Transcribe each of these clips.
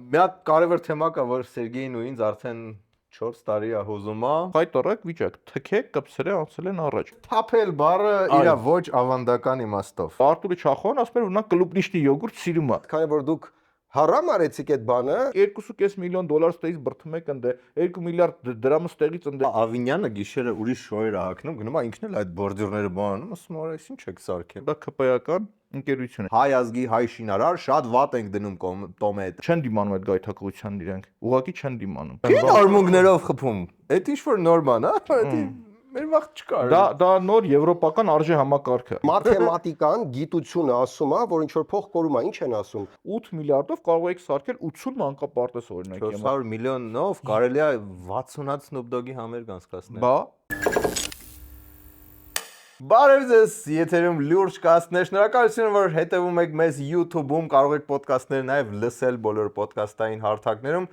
Մի հատ կարևոր թեմա կա, որ Սերգեյն ու ինձ արդեն 4 տարի է հուզում է։ Խայտարակ վիճակ, թքեք կպսրե անցել են առաջ։ Թափել բառը իր ոչ ավանդական իմաստով։ Արտուրը Չախոյան ասում էր, որ նա կլուբնիշնի յոգուրտ սիրում է։ Քանի որ դուք հարամ արեցիք այդ բանը, 2.5 միլիոն դոլար ստեղից բրթում եք ընդ 2 միլիարդ դրամ ստեղից ընդ Ավինյանը գիշերը ուրիշ շոուեր է հագնում, գնում է ինքն էլ այդ բորդյուրները բանում, ասում է, այս ինչ եք սարքել։ դա ԿՊ-ական ընկերություն է։ Հայ ազգի հայ շինարար, շատ վատ ենք դնում տոմետ։ Չեն դիմանում այդ գայթակղությանն իրենք։ Ուղղակի չեն դիմանում։ Ինչ արմունկներով խփում։ Այդ ինչ որ նորմալ է, դա մեր վաղ չկար։ Դա նոր եվրոպական արժե համակարգը։ մաթեմատիկան, գիտությունը ասում է, որ ինչ որ փող կորում է, ինչ են ասում։ 8 միլիարդով կարող եք սարքել 80 մանկապարտեզ օրինակ։ 400 միլիոնով կարելի է 60-ած Snoop Dogg-ի համերգ անցկացնել։ Բա Բարև ձեզ, եթերում լուրջ կասներ, շնորհակալություն, որ հետևում եք մեզ YouTube-ում, կարող եք ոդկասթներ նաև լսել բոլոր ոդկասթային հարթակներում։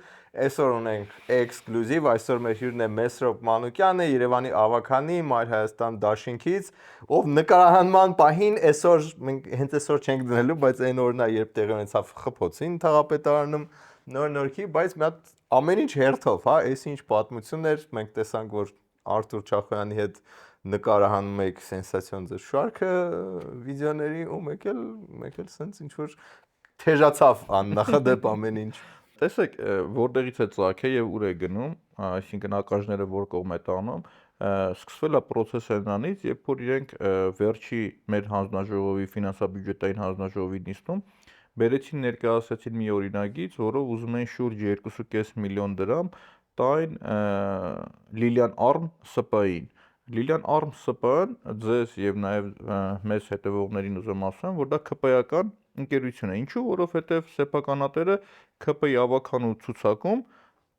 Այսօր ունենք էքսկլյուզիվ, այսօր մեր հյուրն է Մեսրոպ Մանուկյանը, Երևանի ավագանի, Մայր Հայաստան դաշինքից, ով նկարահանման պահին այսօր մենք հենց այսօր չենք դնելու, բայց այն օրն է, երբ տեղի ունեցավ խփոցին Թաղապետարանում նոր-նորքի, բայց մի հատ ամեն ինչ հերթով, հա, այս ինչ պատմություն էր, մենք տեսանք, որ Արտուր Չախոյանի հետ նկարահանում եք սենսացիոն ձեր շարքը վիդեոների ու մեկ էլ սենց ինչ որ թեժացավ աննախադեպ ամեն ինչ։ տեսեք, որտեղից է ծագե եւ ուր է գնում, այսինքն ակաժները որ կողմ է տանում, սկսվել է process-ը նրանից, երբ որ իրենք վերջի մեր հանձնաժողովի ֆինանսա-բյուջետային հանձնաժողովի նիստում բերեցին ներկայացրեցին մի օրինագիծ, որով ուզում են շուրջ 2.5 միլիոն դրամ տային Լիլիան Արմ ՍՊ-ին։ Լիլիան Արմ ՍՊ-ն ձեզ եւ նաեւ մեզ հետևողներին ուզում ասեմ, որ դա ԿՊ-ական ընկերություն է։ Ինչու՞, որովհետեւ սեփականատերը ԿՊ-ի ավականու ցուցակում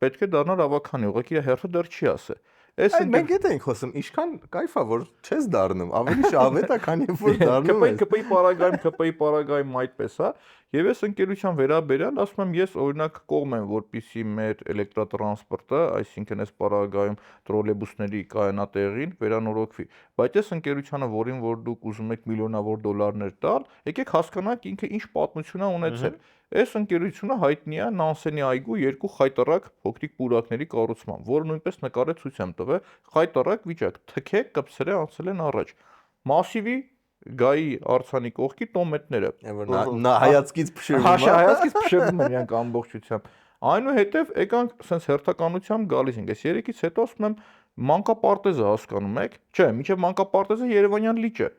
պետք է դառնար ավականի, ուղղակի հերթը դեռ չի ասել։ Մենք հետ ենք խոսում, ինչքան կայֆ է, որ չես դառնում, ավելի շավետ է, քան երբ որ դառնում ես։ ԿՊ-ի պարագայում այդպես է, եւ ես ընկերության վերաբերյալ ասում եմ, ես օրինակ կողմ եմ, որպեսզի մեր էլեկտրատրանսպորտը, այսինքն այս պարագայում տրոլեյբուսների կայանատեղին վերանորոգվի, բայց այս ընկերությանը, որին որ դուք ուզում եք միլիոնավոր դոլարներ տալ, եկեք հասկանանք ինքը ինչ պատմություն է ունեցել։ Այս ընկերությունը հայտնի է Նանսենի այգու երկու խայտարակ փոքրիկ պուրակների կառուցման, որը նույնպես նկարել ցույց եմ տվել, խայտարակ վիճակ, թքեք կպսրե անցել են առաջ։ Մասիվի գայի արցանի կողքի տոմետները։ Նա հայացքից փշրվում է։ Հայացքից փշրվում են իրանք ամբողջությամբ։ Այնուհետև եկանք սենց հերթականությամբ գալիս ենք։ Այս երեքից հետո ասում եմ մանկապարտեզը հասկանում եք։ Չէ, միջև մանկապարտեզը Երևանյան լիճ է։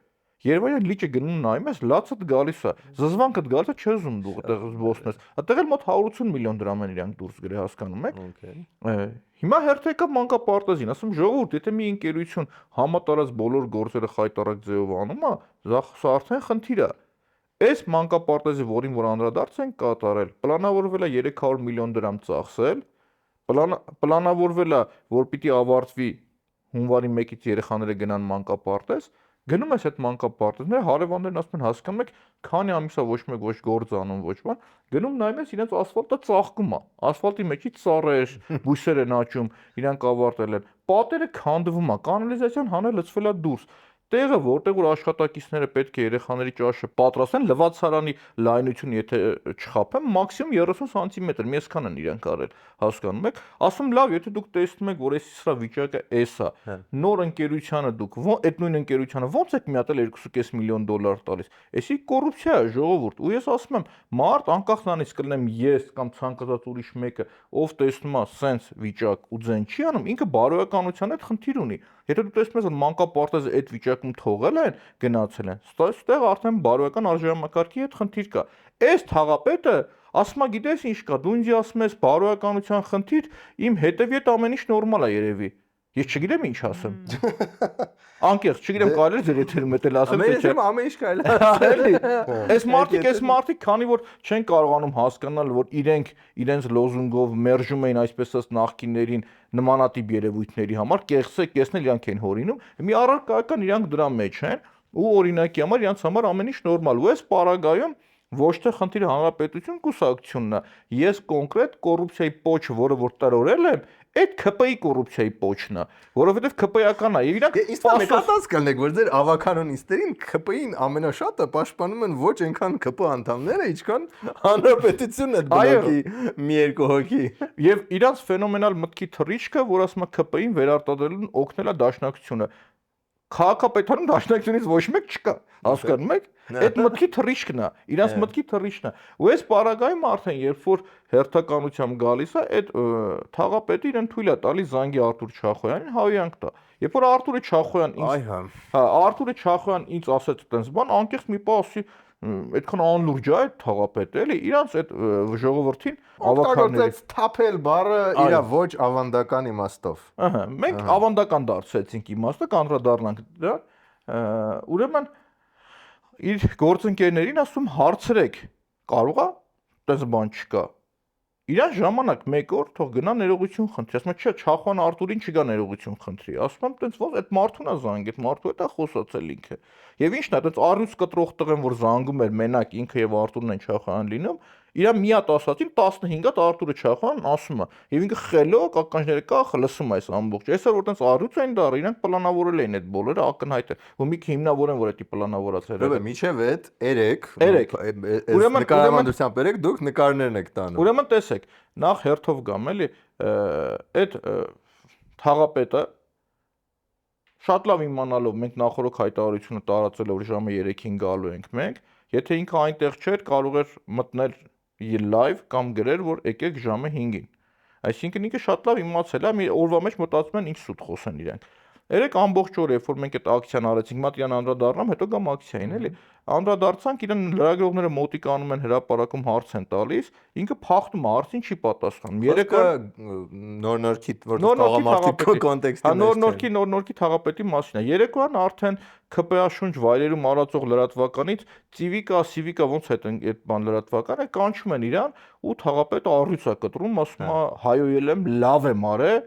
Երևանյան լիճը գնում նայում ես, լացդ գալիս է, զզվանքդ գալիս է, չես ուզում դու այդտեղ զբոսնես։ Այդտեղ էլ մոտ 180 միլիոն դրամ են իրանք դուրս գրել, հասկանում եք։ Հիմա հերթ եկա մանկապարտեզին, ասում ժողովուրդ, եթե մի ընկերություն համատարած բոլոր գործերը խայտարակ ձևով անում է, սա արդեն խնդիր է։ Այս մանկապարտեզը, որին որ անդրադարձ են կատարել, պլանավորվել է 300 միլիոն դրամ ծախսել, պլանավորվել է, որ պիտի ավարտվի հունվարի 1-ից երեխաները գնան մանկապարտեզ, գնում ես այդ մանկապարտեզները, հարևաններն ասում են հասկանում եք, քանի ամիսա ոչ մեկ ոչ գործ անում, ոչ բան, գնում նայում ես իրենց ասֆալտը ծաղկում է, ասֆալտի մեջից ծառեր, բույսեր են աճում, իրանք ավարտել են, պատերը քանդվում է, կանալիզացիան հանել լցվել է դուրս։ Տեղը, որտեղ որ աշխատակիցները պետք է երեխաների ճաշը պատրաստեն, լվացարանի լայնություն եթե չխափեմ, մաքսիմում 30 սանտիմետր, մի այսքան են իրանք արել, հասկանում եք։ Ասում լավ, եթե դուք տեսնում եք, որ այս սրա վիճակը էս է, նոր ընկերությանը դուք, այդ նույն ընկերությանը ո՞նց եք միատել 2.5 միլիոն դոլար տալիս։ Էսի կոռուպցիա է, ժողովուրդ։ Ու ես ասում եմ, մարդ անկախ նրանից կլինեմ ես կամ ցանկացած ուրիշ մեկը, ով տեսնում է սենց վիճակ ու ձեն չի անում, ինքը բարոյականության հետ խնդիր ունի։ Եթե դու տեսնում ես, որ մանկապարտեզը այդ վիճակում թողել են, գնացել են, ստեղ արդեն բարոյական արժեհամակարգի հետ խնդիր կա։ Այս թաղապետը ասում է, գիտես ինչ կա, դու ինձ ասում ես բարոյականության խնդիր, իմ հետևի հետ ամեն ինչ նորմալ է երևի։ Ես չգիտեմ ինչ ասեմ։ Անկեղծ, չգիտեմ կարելի է ձեր եթերում էլ ասել, թե չէ։ Ամեն ինչ կարելի է ասել։ Այս մարդիկ, քանի որ չեն կարողանում հասկանալ, որ իրենց լոզունգով մերժում էին այսպես ասած նախկիններին նմանատիպ երևույթների համար, կեսն էլ իրանք են հորինում, մի առարկայական իրանք դրա մեջ են, ու օրինակի համար իրանք համար ամեն ինչ նորմալ։ Ու այս պարագայում ոչ թե խնդիրը հանրապետություն կուսակցությունն է, ես կոնկրետ կոռուպցիայի պոչ, որը որ տրորել եմ, այդ ԿՊ-ի կոռուպցիայի պոչն է, որովհետև ԿՊ-ական է եւ իրանք Իսկ նկատած կլնեք, որ ձեր ավականոնիստերին ԿՊ-ին ամենաշատը պաշտպանում են ոչ այնքան ԿՊ անդամները, ինչքան հանրապետությունն է բլոկի մի երկու հոգի։ Եվ իրանց ֆենոմենալ մտքի թռիչքը, որ ասում է ԿՊ-ին վերարտադրելուն օգնել է Դաշնակցությունը։ Քաղաքապետարան Դաշնակցությունից ոչ մեկ չկա, հասկանում եք։ Այդ մտքի թռիչքն է, իրանց մտքի թռիչքն է։ Ու այս պարագայում արդեն երբ որ հերթականությամբ գալիս է, այդ թաղապետը իրեն թույլ է տալիս զանգի Արտուր Չախոյանին հայոյանք տա։ Երբ որ Արտուրը Չախոյան ինձ Արտուրը Չախոյան ինձ ասեց այդպես բան, անկեղծ մի պահ ասի այդքան անլուրջ է այդ թաղապետը, էլի, իրանց այդ ժողովրդին ավականներից թափել բառը իր ոչ ավանդական իմաստով։ Ահա, մենք ավանդական դարձեցինք իմաստը, կանդրադառնանք դրա։ Ուրեմն իր գործընկերներին ասում հարցրեք, կարող է, այդպես բան չկա։ Իրան ժամանակ 1 օր թող գնա ներողություն խնդրի, ասում է, չէ, Չախոյան Արտուրին չգա ներողություն խնդրի, ասում եմ, տենց ոնց այդ մարդուն է զանգ, այդ մարդու հետ է խոսացել ինքը։ Եվ ինչն է, տենց առյուծ կտրող տղեն, որ զանգում էր մենակ ինքը եւ Արտուրն են Չախոյան լինում, իրա մի հատ ասացին 15 հատ Արտուրը Չախոյան ասում է, եւ ինքը խելոք ականջները կախ լսում է այս ամբողջ։ Այսօր որ տենց առյուծ են դառը, իրանք պլանավորել էին այդ բոլորը ակնհայտ է, որ մի հիմնավոր են որ դա պլանավորած էր։ Ուրեմն միջև այդ 3 Ուրեմն նկարահանությամբ երեք դուք նկարներն եք տանում։ Ուրեմն տեսեք, նախ հերթով գամ էլի, այդ թաղապետը շատ լավ իմանալով մենք նախորդ հայտարարությունը տարածել որ ժամը 3-ին գալու ենք մենք, եթե ինքը այնտեղ չէր, կարող էր մտնել live կամ գրեր, որ եկեք ժամը 5-ին։ Այսինքն ինքը շատ լավ իմացել է, մի օրվա մեջ մտածում են ինչ սուտ խոսեն իրենք։ Երեք ամբողջ օր երբ որ մենք այդ ակցիան արեցինք, մատ իրան անդրադառնամ, հետո գամ ակցիային, էլի։ Անդրադարձանք, իրան լրագրողները մոտիկանում են հրապարակում հարց են տալիս, ինքը փախնում է, հարցին չի պատասխանում։ Երեկո նոր-նորքի որ տաղամարտիկ կոնտեքստի մեջ։ Նոր-նորքի թաղապետի մասին է։ Երեկոյան արդեն ԿՊԱ-շունչ վայրերում արածող լրատվականից Civica ոնց է այդ բան լրատվականը կանչում են իրան ու թաղապետը առյուծ է կտրում, ասում է հայոյել եմ, լավ եմ արել,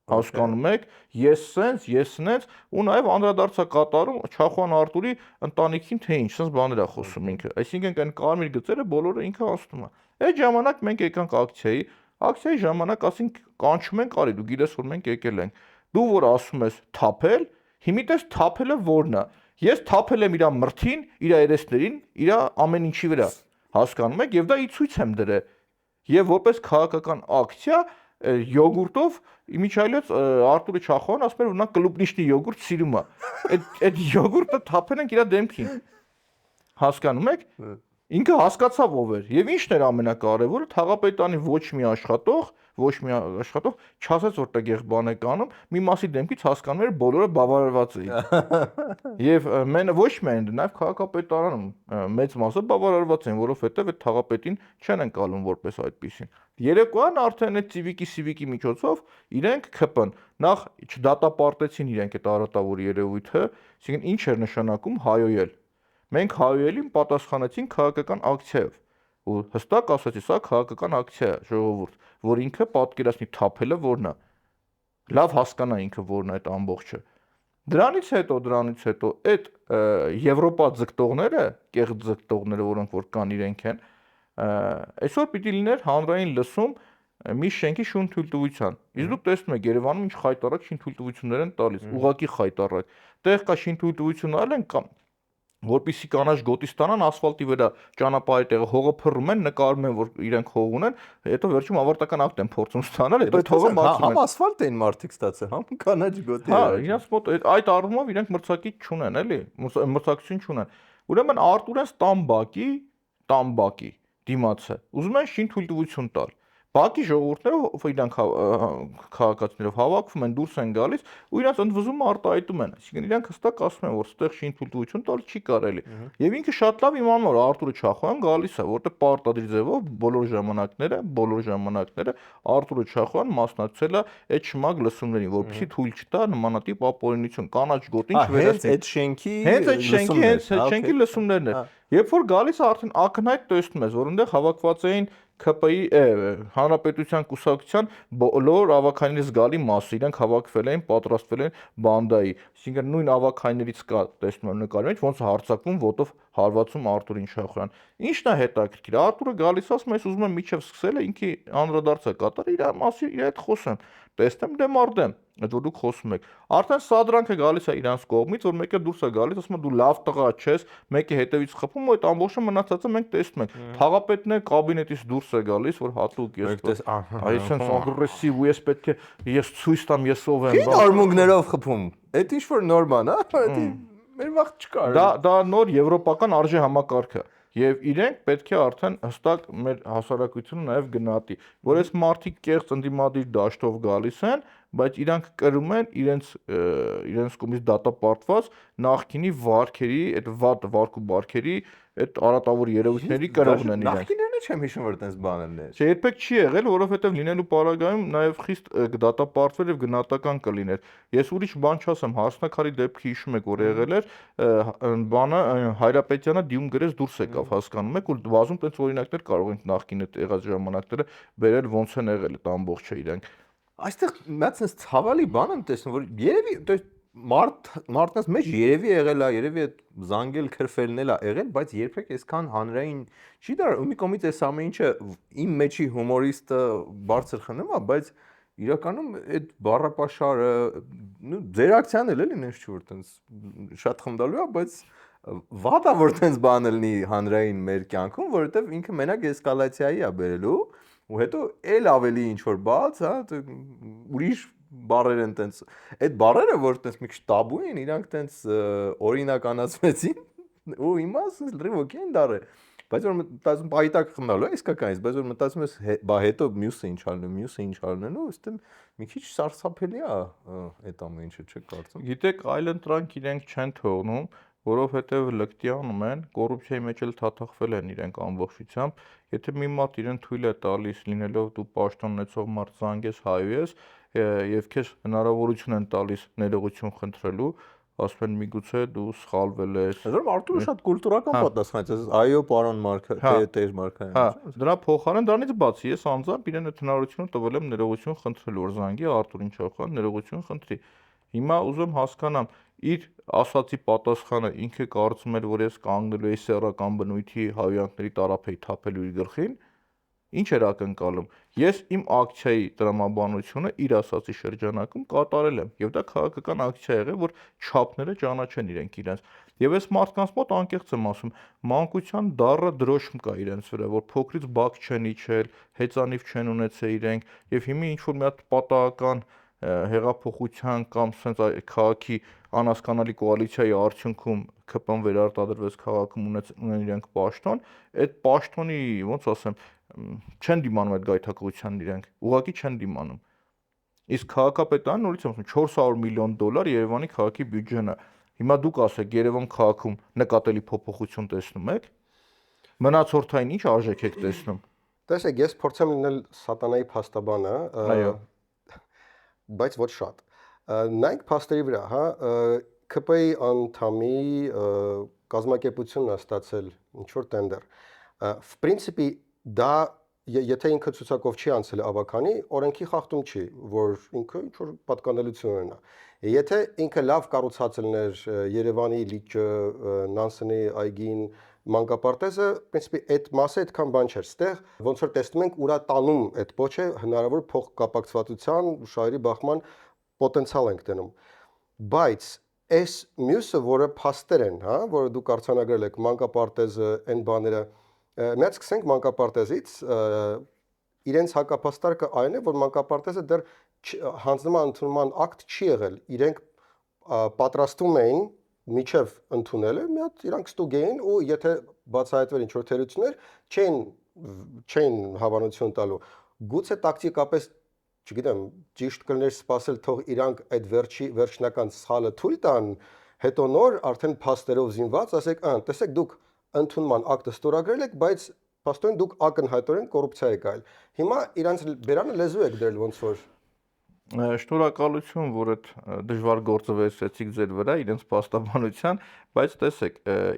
հասկանում եք, ես սենց ու նաև անդրադարձա կատարում Չախոյան Արտուրի ընտանիքին թե ինչ, sense բաներ է խոսում ինքը։ Այսինքն այն կարմիր գծերը բոլորը ինքը ասում է։ Այդ ժամանակ մենք եկանք ակցիայի ժամանակ ասենք կանչում ենք արի դու գիտես որ մենք եկել ենք։ Դու որ ասում ես թափել, հիմի տես թափելը որն է։ Ես թափել եմ իր մրթին, իր երեսներին, իր ամեն ինչի վրա։ Հասկանում եք, եւ դա ի ցույց եմ դրել։ Եվ որպես քաղաքական ակցիա յոգուրտով իմիջայլոց Արտուրը Չախոյան ասում էր որ նա կլուբնիշնի յոգուրտ սիրում է։ Այդ յոգուրտը թափել են իր դեմքին։ Հասկանում եք։ Ինքը հասկացավ ով էր։ Եվ ինչն էր ամենակարևորը, թաղապետանի ոչ մի աշխատող չասեց որ տեղ բան է կանում, մի մասի դեմքից հասկանում էր բոլորը բավարարված էին։ Եվ ոչ միայն նաև քաղաքապետարանում մեծ մասը բավարարված էին, որովհետև այդ թաղապետին չեն ընկալում որպես այդպեսին։ Երեկոյան արդեն այդ Civic-ի միջոցով իրենք ԿՊ-ն նախ չդատապարտեցին իրենք այդ արատավոր երևույթը, այսինքն ինչ էր նշանակում հայոյել։ Մենք հայոյելին պատասխանեցին քաղաքական ակցիայով ու հստակ ասացի սա քաղաքական ակցիա է ժողովուրդ, որ ինքը պատկերացնի թափելը որն է։ Լավ հասկանա ինքը որն է այդ ամբողջը։ Դրանից հետո այդ Եվրոպա ձգտողները, կեղծ ձգտողները, որոնք որ կան իրենք են, այսօր պիտի լիներ հանրային լսում մի շենքի շուն թույլտվության։ Իսկ դուք տեսնում եք Երևանում ինչ խայտարակ շին թույլտվություններ են տալիս, ուղակի խայտարակ։ Տեղ կա շին թույլտվություն արել են կամ որպեսզի կանաչ գոտի ստանան ասֆալտի վրա ճանապարհի տեղը հողը փռում են, նկարում են որ իրենք հող ունեն, հետո վերջում ավարտական ակտ են փորձում ստանալ, հետո այդ հողը մաքրում են։ Համ ասֆալտ էին մարդիկ ստացել, համ կանաչ գոտի։ Հա, իրենց մոտ այդ առումով իրենք մրցակից չունեն, էլի, մրցակցություն չունեն։ Ուրեմն Արտուրեն տամբակի դիմացը։ Ուզում են շին թույլտվություն տալ։ Բակի ժողովուրդները իրանք քաղաքացիներով հավաքվում են, դուրս են գալիս ու իրանք ընդվզումը արտահայտում են։ Այսինքն իրանք հստակ ասում են, որ ստեղ շին թույլտվություն տալ չի կարելի։ Եվ ինքը շատ լավ իմանում որ Արտուրը Չախոյան գալիս է, որտեղ պարտադիր ձևով բոլոր ժամանակները Արտուրը Չախոյան մասնակցել է այդ շմագ լսումներին, որպեսզի թույլ չտա նմանատիպ ապօրինություն, կանաչ գոտին չվերածի։ Հենց այդ շենքի լսումներն են։ Երբ որ գալիս արդեն ակնհայտ տեսնում ես, որ այնտեղ հավաքված էին ԿՊ-ի հանրապետության կուսակցության բոլոր ավականների զգալի մասը, իրենք հավաքվել էին, պատրաստվել են բանդայի։ Այսինքն նույն ավակայներից կա տեսնում եմ նկարի մեջ ոնց հարձակվում ոտով հարվածում Արտուրին Շախյան։ Ինչն է հետաքրքիր։ Արտուրը գալիս ասում է, ուզում եմ միջև սկսել է ինքի անդրադարձը կատարել, իր մասի իր հետ խոսեմ։ Տեսնեմ դե մարդեմ, այդ որ դուք խոսում եք։ Արդեն սադրանքը գալիս է իրանց կողմից, որ մեկը դուրս է գալիս, ասում է դու լավ տղա չես, մեկի հետևից խփում, ու այդ ամբողջը մնացածը մենք տեսնում ենք։ Թաղապետն է կաբինետից դուրս է գալիս, որ հատուկ ես։ Այսինքն ագրեսիվ ու ես պետք է ես ցույց տամ ես ով եմ։ Ինչ արմունկներով խփում։ Այդ ինչ որ նորմալ, հա, մեր վաղ չկար։ Դա նոր եվրոպական արժե համակարգ է։ Եվ իրենք պետք է արդեն հստակ մեր հասարակությունը նաև գնահատի, որ այս մարդիկ կեղծ ընդդիմադիր դաշտով գալիս են, բայց իրանք կրում են իրենց կողմից դատապարտված նախկինի վարքերի, այդ վատ վարք ու բարքերի, այդ արատավոր երևույթների կրողն են իրենք։ Նախկիներն չեմ հիշում, որ այդպես բաներ։ Չէ, երբեք չի եղել, որովհետև լինելու պարագայում նաև խիստ դատապարտվել եւ գնահատական կլիներ։ Ես ուրիշ բան չասեմ, Հարսնակարի դեպքի հիշում եք, որ եղել էր, բանը Հայրապետյանը դիում գրեց դուրս եկավ, հասկանում եք, ու բազում տենց օրինակներ կարող ենք նախկին այդ եղած ժամանակները բերել ոնց են եղել այդ ամբողջը իրենք։ Այստեղ մած sense ցավալի բան եմ տեսնում, որ երևի մարդկանց մեջ երևի եղել է, երևի այդ զանգել քրֆելն էլ է եղել, բայց երբեք այսքան հանրային չի դար, ու մի կողմից այս ամեն ինչը իմ մեջի հումորիստը բարձր խնում է, բայց իրականում այդ բառապաշարը, նու ձեր ակցիան էլ էլի նենց չի որ տենց շատ խնդալու է, բայց վատա որ տենց բան լինի հանրային մեր կյանքում, որովհետև ինքը մենակ էսկալացիայի է բերելու, ու հետո էլ ավելի ինչ որ բաց, հա, ուրիշ բառեր են տենց, այդ բառերը որ տենց մի քիչ տաբու են, իրանք տենց օրինականացվեցին, ու հիմա ասես լրիվ օքեյ են դարը, բայց որ մտածում պայտակ խնդալու է իսկականից, բայց որ մտածում ես բա հետո մյուսը ինչ ալնելու, ըստեմ մի քիչ սարսափելի է այդ ամեն ինչը չեք կարծում։ Գիտեք, այլ ընտրանք իրենք չեն թողնում, որովհետև լկտի անում են, կոռուպցիայի մեջ էլ թաթախվել են իրենք ամբողջությամբ, եթե մի մարդ իրեն թույլ է տալիս լինելով դու պաշտոն ունեցող մարդ զանգես հայուես եւ քեզ հնարավորություն են տալիս ներողություն խնդրելու, ասում են միգուցե դու սխալվել ես։ Այսօր Արտուրը շատ կուլտուրական պատասխանեց, ասես այո պարոն Տեր Մարկարյան։ Հա, դրա փոխարեն դրանից բացի ես անձամբ իրեն այդ հնարավորությունը տվել եմ ներողություն խնդրելու, որ զանգի Արտուրին Չախյան ներողություն խնդրի։ Հիմա ուզում հասկանամ իր ասացի պատասխանը ինքը կարծում էր, որ ես կանգնելու էի սեռական բնույթի հավյանքների տարափեի թափելու իր գլխին, ինչ էր ակնկալում։ Ես իմ ակցիայի տրամաբանությունը իր ասացի շրջանակում կատարել եմ, եւ դա քաղաքական ակցիա եղել, որ չափները ճանաչեն իրենք իրենց։ Եվ այս մարդկանց մոտ անկեղծ եմ ասում, մանկության դառը դրոշմ կա իրենց վրա, որ փոքրից բակ չեն իջել, հեծանիվ չեն ունեցել իրենք, եւ հիմա ինչ որ մի հատ պատահական հեղափոխության կամ sense քաղաքի անհասկանալի կոալիցիայի արդյունքում ԿՊ-ն վերարտադրվեց քաղաքում ունեն իրենք պաշտոն, այդ պաշտոնի ոնց ասեմ, չեն դիմանում այդ գայթակղությանն իրենք, ուղղակի չեն դիմանում։ Իսկ քաղաքապետարան նորից եմ ասում 400 միլիոն դոլար Երևանի քաղաքի բյուջեն է։ Հիմա դուք ասեք Երևան քաղաքում նկատելի փոփոխություն տեսնում եք։ Մնացորդային ինչ արժեք եք տեսնում։ Տեսեք, ես փորձեմ լինել սատանայի փաստաբանը, Այո։ բայց ոչ շատ։ Նայեք փաստերի վրա, հա, ԿՊ-ի անդամի կազմակերպությունն է ստացել ինչ որ տենդեր։ В принципе, դա եթե ինքը ցուցակով չի անցել ավականի, օրենքի խախտում չի, որ ինքը ինչ որ պատկանելություն ունենա։ Եթե ինքը լավ կառուցած լիներ Երևանի լիճը, Նանսենի այգին, մանկապարտեզը, в принципе, այդ մասը այդքան բան չէր։ Ստեղ ոնց որ տեսնում ենք, ուրա տանում այդ փոչը հնարավոր փոխկապակցվածության, շահերի բախման պոտենցիալ ենք տենում։ Բայց այս մյուսը, որը փաստեր են, հա, որը դուք արձանագրել եք, մանկապարտեզը, այն բաները, միած սկսենք մանկապարտեզից, իրենց հակապաստարկը այն է, որ մանկապարտեզը դեռ հանձնման ընդունման ակտ չի եղել։ Իրենք պատրաստում էին միջև ընդունելը, մի հատ իրանք ստուգ էին ու եթե բացահայտվեր ինչ որ թերություններ, չէին հավանություն տալու։ Գուցե տակտիկապես, չգիտեմ, ճիշտ կլիներ սպասել թող իրանք այդ վերջնական սխալը թույլ տան, հետո նոր արդեն փաստերով զինված ասեք, տեսեք դուք ընդունման ակտը ստորագրել եք, բայց փաստորեն դուք ակնհայտորեն կոռուպցիա եք այլ։ Հիմա իրանց բերանը լեզու եք դրել ոնց որ Շնորհակալություն, որ այդ դժվար գործը վերցրեցիք ձեր վրա իրենց պաստաբանության, բայց տեսեք,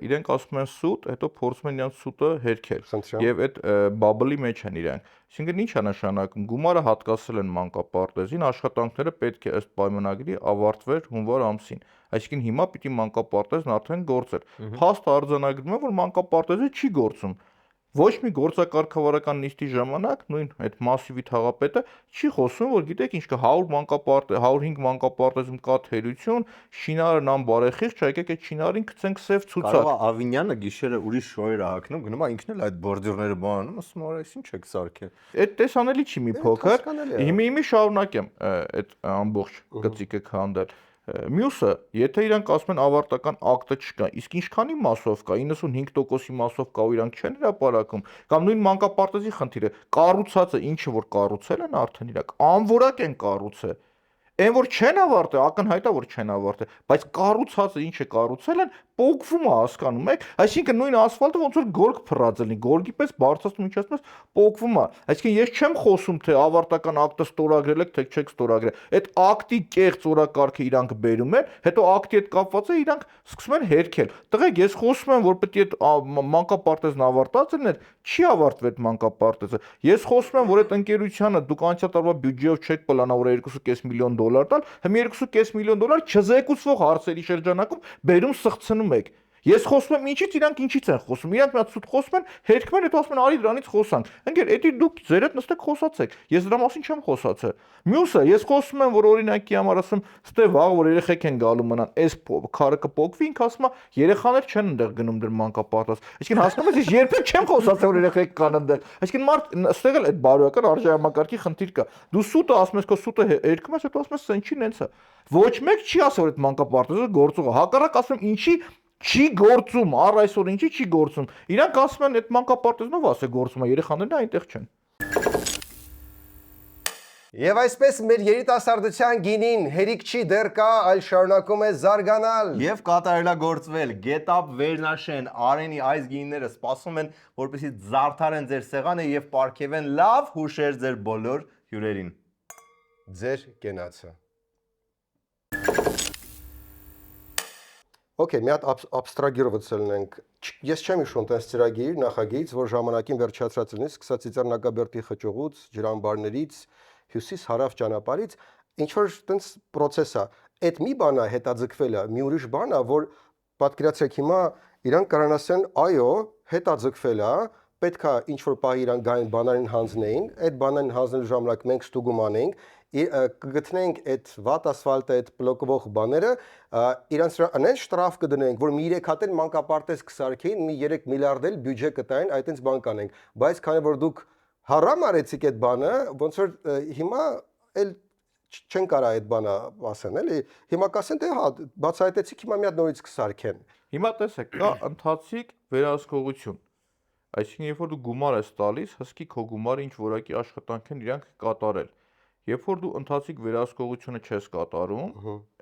իրենք ասում են սուտ, հետո փորձում են իրենց սուտը հերքել Խնդրեմ։ եւ այդ բաբլի մեջ են իրենք։ Այսինքն ի՞նչ է նշանակում։ Գումարը հատկացել են մանկապարտեզին, աշխատանքները պետք է ըստ պայմանագրի ավարտվեր հունվար ամսին։ Այսինքն հիմա պիտի մանկապարտեզն արդեն գործեր։ Փաստ արձանագրում է, որ մանկապարտեզը չի գործում։ Ոչ մի գործակարգավարական նիստի ժամանակ նույն այդ մասիվի թաղապետը չի խոսում, որ գիտեք ինչ կա 100 մանկապարտեզ, 105 մանկապարտեզում կա թերություն, շինարարն անբարեխիղճ, եկեք այդ շինարարին գցենք սև ցուցակ։ Կարող է Ավինյանը գիշերը ուրիշ շոյեր է հագնում, գնում է ինքն էլ այդ բորդյուրները բանում, ասում է, այս ինչ եք սարքել։ Այդ տեսանելի չի մի փոքր։ հասկանալի է։ Հիմի շարունակեմ այդ ամբողջ գծիկը քանդել։ Մյուսը, եթե իրանք ասում են ավարտական ակտը չկա, իսկ ինչքանի մասով կա, 95%-ի մասով կա ու իրանք չեն հրապարակում, կամ նույն մանկապարտեզի խնդիրը, կառուցածը ինչը որ կառուցել են արդեն իրանք, անորակ են կառուցել։ Այն որ չեն ավարտել, ակնհայտ է որ չեն ավարտել, բայց կառուցածը ինչը կառուցել են, պոկվում է, հասկանում եք, այսինքն նույն ասֆալտը ոնց որ գորգ փռած լինի, գորգի պես բարձրացնում ինչպես պոկվում է, այսինքն ես չեմ խոսում թե ավարտական ակտը ստորագրել եք թե չեք ստորագրել, այդ ակտի կեղծ օրակարգը իրանք բերում են, հետո ակտի հետ կապված է իրանք սկսում են հերքել, տղեկ ես խոսում եմ որ պետք է այդ մանկապարտեզն ավարտած լիներ, չի ավարտվել այդ մանկապարտեզը, ես խոսում եմ որ այդ ընկերությանը դուք անցյալ տարվա բյուջեով չեք պլանավորել 2.5 միլիոն դոլար տալ, հիմա 2.5 միլիոն դոլար չզեկուցվող հարցերի շրջանակում բերում սղծնում եք։ Ես խոսում եմ ինչից իրանք ինչից են խոսում։ Իրանք մի հատ սուտ խոսում են, հերքում են, հետո ասում են արի դրանից խոսանք։ Ընկեր, էդի դուք ձեր հետ նստեք խոսացեք։ Ես դրա մասին չեմ խոսացել։ Մյուսը, ես խոսում եմ, որ օրինակի համար ասում, ստե վաղ որ երեխեք են գալու մնան, այս քարը կփոկվի, ինքը ասում է, երեխաներ չեն այնտեղ գնում դեր մանկապարտեզ։ Այսինքն հասկանում ես, ես երբեք չեմ խոսացել որ երեխեք կան այնտեղ։ Այսինքն մարդ ստեղ էլ այդ բարոյական արժեհամակարգի խնդիր կա։ Դու սուտը ասում ես, քո սուտը հերքում ես, հետո ասում ես, սեն չի նենց է։ Ոչ մեկ չի ասել որ այդ մանկապարտեզը գործող է։ Հակառակ ասում ինչի չի գործում, առ այսօր ինչի չի գործում։ Իրանք ասում են այդ մանկապարտեզնով ասե գործում է, երեխաներն այնտեղ չեն։ Եվ այսպես մեր երիտասարդության գինին հերիք չի դեռ կա, այլ շարունակում է զարգանալ։ Եվ կատարելագործվել Get Up Վերնաշեն Արենի այս գինիները սպասում են, որպեսզի զարդարեն ձեր սեղանը եւ պարգևեն լավ հուշեր ձեր բոլոր հյուրերին։ Ձեր կենացը։ Okay, մի հատ абստրագիրովացել ենք։ Ես չեմ հիշում տես ծրագիր նախագիծ, որ ժամանակին վերջացած լինի, սկսած Ծիծեռնակաբերդի խճուղուց, ջրամբարներից, հյուսիս-հարավ ճանապարհից, ինչ որ տենց process է։ Այդ մի բան է հետաձգվելը, մի ուրիշ բան է, որ պատկերացրեք հիմա իրանք կարան ասեն, այո, հետաձգվել է, պետք է ինչ որ պահի իրանք գային բանալին հանձնեին, այդ բանալին հանձնելու ժամանակ մենք ստուգում անենք կգտնենք այդ վատ ասֆալտը, այդ բլոկվող բաները, իրանց անեն շտրաֆ կդնենք, որ մի 3 հատ էլ մանկապարտեզ կսարքեին, մի 3 միլիարդ էլ բյուջե կտային, այդտենց բան կանենք, բայց քանի որ դուք հարամ արեցիք այդ բանը, ոնց որ հիմա էլ չեն կարա այդ բանը ասեն, էլի, հիմա կասեն, դե հա, բացահայտեցիք, հիմա մի հատ նորից կսարքեն։ Հիմա տեսեք, կա ընթացիկ վերահսկողություն։ Այսինքն, երբ որ դու գումար ես տալիս, հսկի քո գումարը ինչ որակի աշխատանք են իրանք կատարել։ Երբ որ դու ընթացիկ վերահսկողությունը չես կատարում,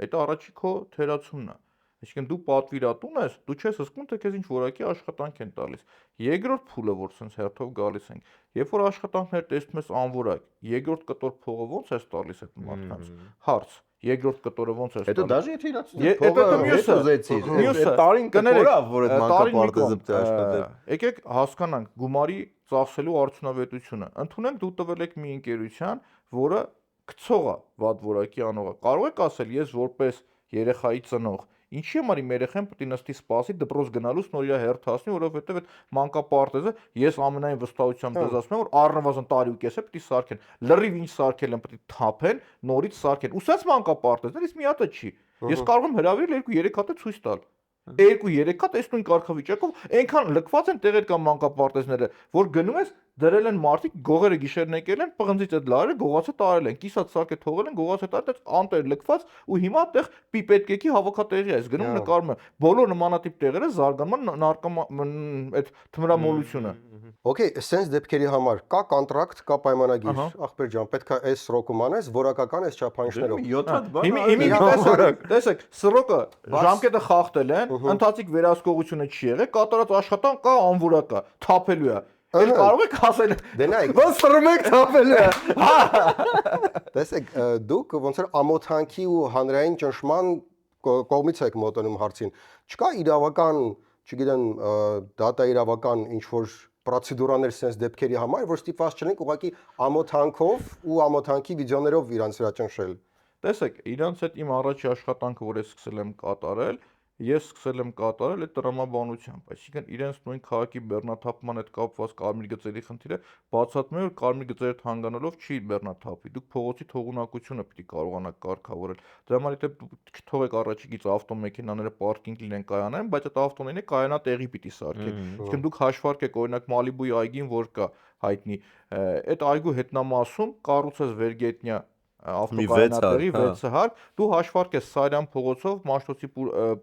այդ առաջի քո թերացումն է։ Այսինքն դու պատվիրատուն ես, դու չես հսկում, թե քեզ ինչ որակի աշխատանք են տալիս։ Երկրորդ փուլը, որ sense հերթով գալիս ենք, երբ որ աշխատանքները տեսնում ես անորակ, երկրորդ կտոր փողը ո՞նց ես տալիս այդ մարդկանց։ Հարց. երկրորդ կտորը ո՞նց ես Հետո տալիս։ դաժե եթե իրաց Հետո մյուսը ուզեցիր, մյուսը տարին կներա, որ այդ մանկապարտեզը պետք է աշխատել։ աշխատել։ Եկեք հասկանանք գումարի ծախսելու արդյունավետությունը։ Ընդունենք դու տվել եք մի ընկերության, որը գցող է վատ որակի անողը։ Կարող եք ասել, ես որպես երեխայի ծնող, ինչի համար իմ երեխան պետք է նստի սպասի դպրոց գնալուց նոր իր հերթ հասնի, որովհետև այդ մանկապարտեզը ես ամենայն վստահությամբ դες ասում եմ, որ առնվազն տարի ու կես է պետք է սարքեն։ Լրիվ ինչ սարքել են պետք է թափեն, նորից սարքեն։ Ուսած մանկապարտեզներ, իսկ մի հատը չի։ Ես կարող եմ հրավիրել 2-3 հատ ցույց տալ։ 2-3 հատ այս նույն կարգավիճակով այնքան լքված են տեղեր կամ մանկապարտեզները, որ գնում ես դրել են մարդիկ գողերը գիշերն եկել են, պղնձից այդ լարը գողացը տարել են, կիսած սարքը թողել են, գողացը տարել, անտեր լքված ու հիմա այդտեղ պիպետկեքի հավաքատեղի է, գնում նկարում է։ Բոլոր նմանատիպ տեղերը զարգանում են այդ թմրամոլությունը։ Okay, sense դեպքերի համար կա կոնտրակտ, կա պայմանագիր, ախպեր ջան, պետք է այս սրոկում անես, որակական այս չափանիշներով։ 7 հատ բան։ Հիմա տեսեք, սրոկը ժամկետը խախտել են, ընթացիկ վերահսկողությունը չի եղել, կատարած աշխատանք կա անորակ է, թափելու է։ Ես կարող եք ասել Դե նայեք, Ոնց սրում եք թափելը։ տեսեք, դուք ոնց որ ամոթանքի ու հանրային ճնշման կողմից եք մոտենում հարցին։ Չկա իրավական, չգիտեմ, դատա իրավական ինչ որ պրոցեդուրաներ sense դեպքերի համար, որ ստիպված չենք ուղղակի ամոթանքով ու ամոթանքի վիդեոներով իրանց վրա ճնշել։ Տեսեք, իրանց այդ իմ առաջի աշխատանքը, որ ես սկսել եմ կատարել այդ տրամաբանությամբ, այսինքն իրենց նույն քաղաքի բեռնաթափման հետ կապված կարմիր գծերի խնդիրը բացատրում է, որ կարմիր գծերը հանգանալով չի բեռնաթափվի, դուք փողոցի թողունակությունը պիտի կարողանաք կարգավորել։ Դրա համար եթե դուք թողեք առաջիկից ավտոմեքենաները պարկինգ լինեն կայանային, բայց այդ ավտոները կայանատեղի պիտի սարքեք։ Այսինքն դուք հաշվարկեք օրինակ Մալիբուի այգին, որ կա հայտնի, այդ այգու հետնամասում կառուցես վերգետնյա ավտոկայանատեղի 6 հարկ, դու հաշվարկես Սարյան փողոցով Մաշտոցի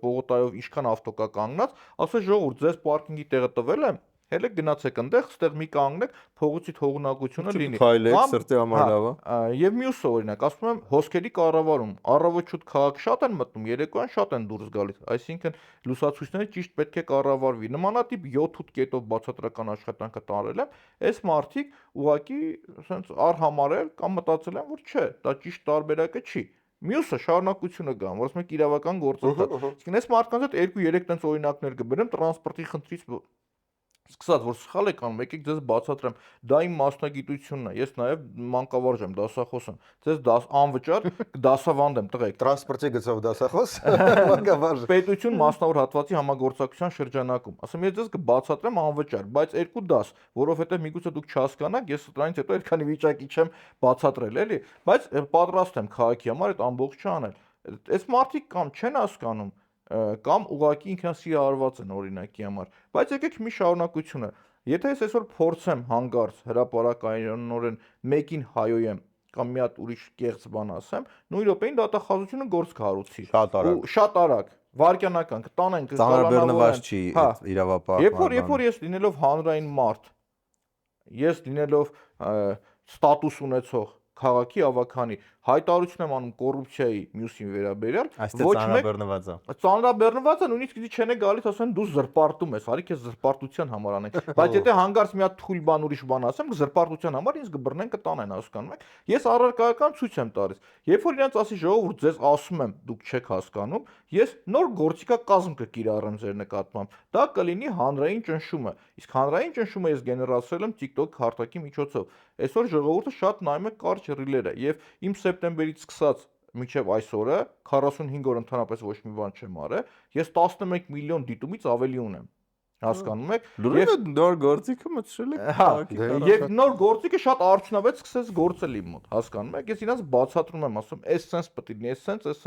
պողոտայով ինչքան ավտո կա կանգնած, ասես ժողովուրդ, ձեզ պարկինգի տեղը տվել եմ, հələ գնացեք այնտեղ, ստեղ մի կանգնեք, փողոցի թողունակությունը լինի։ Քայլեք, սրտի համար լավ է։ Եվ մյուսը օրինակ, ասում եմ, հոսքերի կառավարում, առավոտ շուտ քաղաք շատ են մտնում, երեկոյան շատ են դուրս գալիս, այսինքն լուսացույցները ճիշտ պետք է կառավարվի։ Նմանատիպ 7-8 կետով բացատրական աշխատանքը տարել եմ, այս մարդիկ ուղղակի ասենց արհամարել կամ մտածել են, որ չէ, դա ճիշտ տարբերակը չի։ Մյուսը շարունակությունը գան, որ ասում եք իրավական գործընթաց։ Իսկ այս մարդկանց հետ 2-3 տենց օրինակներ կբերեմ տրանսպորտի խնդրից սկսած որ սխալ եք անում, եկեք ձեզ բացատրեմ, դա իմ մասնագիտությունն է, ես նաև մանկավարժ եմ, դասախոս եմ, ձեզ անվճար դասավանդեմ, տղեկ։ Տրանսպորտի գծով դասախոս, մանկավարժ։ Պետություն մասնավոր հատվածի համագործակցության շրջանակում։ Ասում ես ձեզ կբացատրեմ անվճար, բայց 2 դաս, որովհետև միգուցե դուք չհասկանաք, ես դրանից հետո այդքանի վիճակի չեմ բացատրել, էլի, բայց պատրաստ եմ քաղաքի համար այդ ամբողջը անել։ Այս մարդիկ կամ չեն հասկանում կամ ուղղակի ինքնասիրահարված են օրինակի համար, բայց եկեք մի շարունակությունը։ Եթե ես այսօր փորձեմ հանգարց հրապարակայնորեն մեկին հայոյեմ կամ մի հատ ուրիշ կեղծ բան ասեմ, նույն րոպեին դատախազությունը գործ կհարուցի։ Շատ արագ, վարքյանական, կտանեն, Ծանրաբեռնված չի իրավապահ։ Երբ որ ես լինելով հանրային մարդ, ես լինելով ստատուս ունեցող քաղաքի ավականի հայտարարություն եմ անում կոռուպցիայի մյուսին վերաբերյալ, ոչ մեկ ծանրաբեռնված է, նույնիսկ դի չեն գալիս ասեն դու զրպարտում ես, արի քեզ զրպարտության համար անենք, բայց եթե հանգարց մի հատ թույլ բան ուրիշ բան ասեմ, զրպարտության համար ինձ կբռնեն կտանեն, հասկանում եք։ Ես առարկայական ցույց եմ տալիս։ Երբ որ իրենց ասի ժողովուրդ, ձեզ ասում եմ, դուք չեք հասկանում, ես նոր գործիքակազմ կկիրառեմ ձեր նկատմամբ։ Դա կլինի հանրային ճնշումը։ Իսկ հանրային ճնշումը ես գեներացրել եմ TikTok հարթակի միջոցով։ Այսօր ժողովուրդը շատ նայում է կարճ ռիլերը եւ իմ սեպտեմբերից սկսած մինչև այսօրը 45 օր ընդհանրապես ոչ մի բան չեմ արել, ես 11 միլիոն դիտումից ավելի ունեմ։ Հասկանում եք։ Լուրջ նոր գործիքը մտցրել եք քաղաքի։ Եվ նոր գործիքը շատ արդյունավետ սկսեց գործել իմ մոտ, հասկանում եք։ Ես իրենց բացատրում եմ, ասում, այս sense պետք է լինի, այս sense։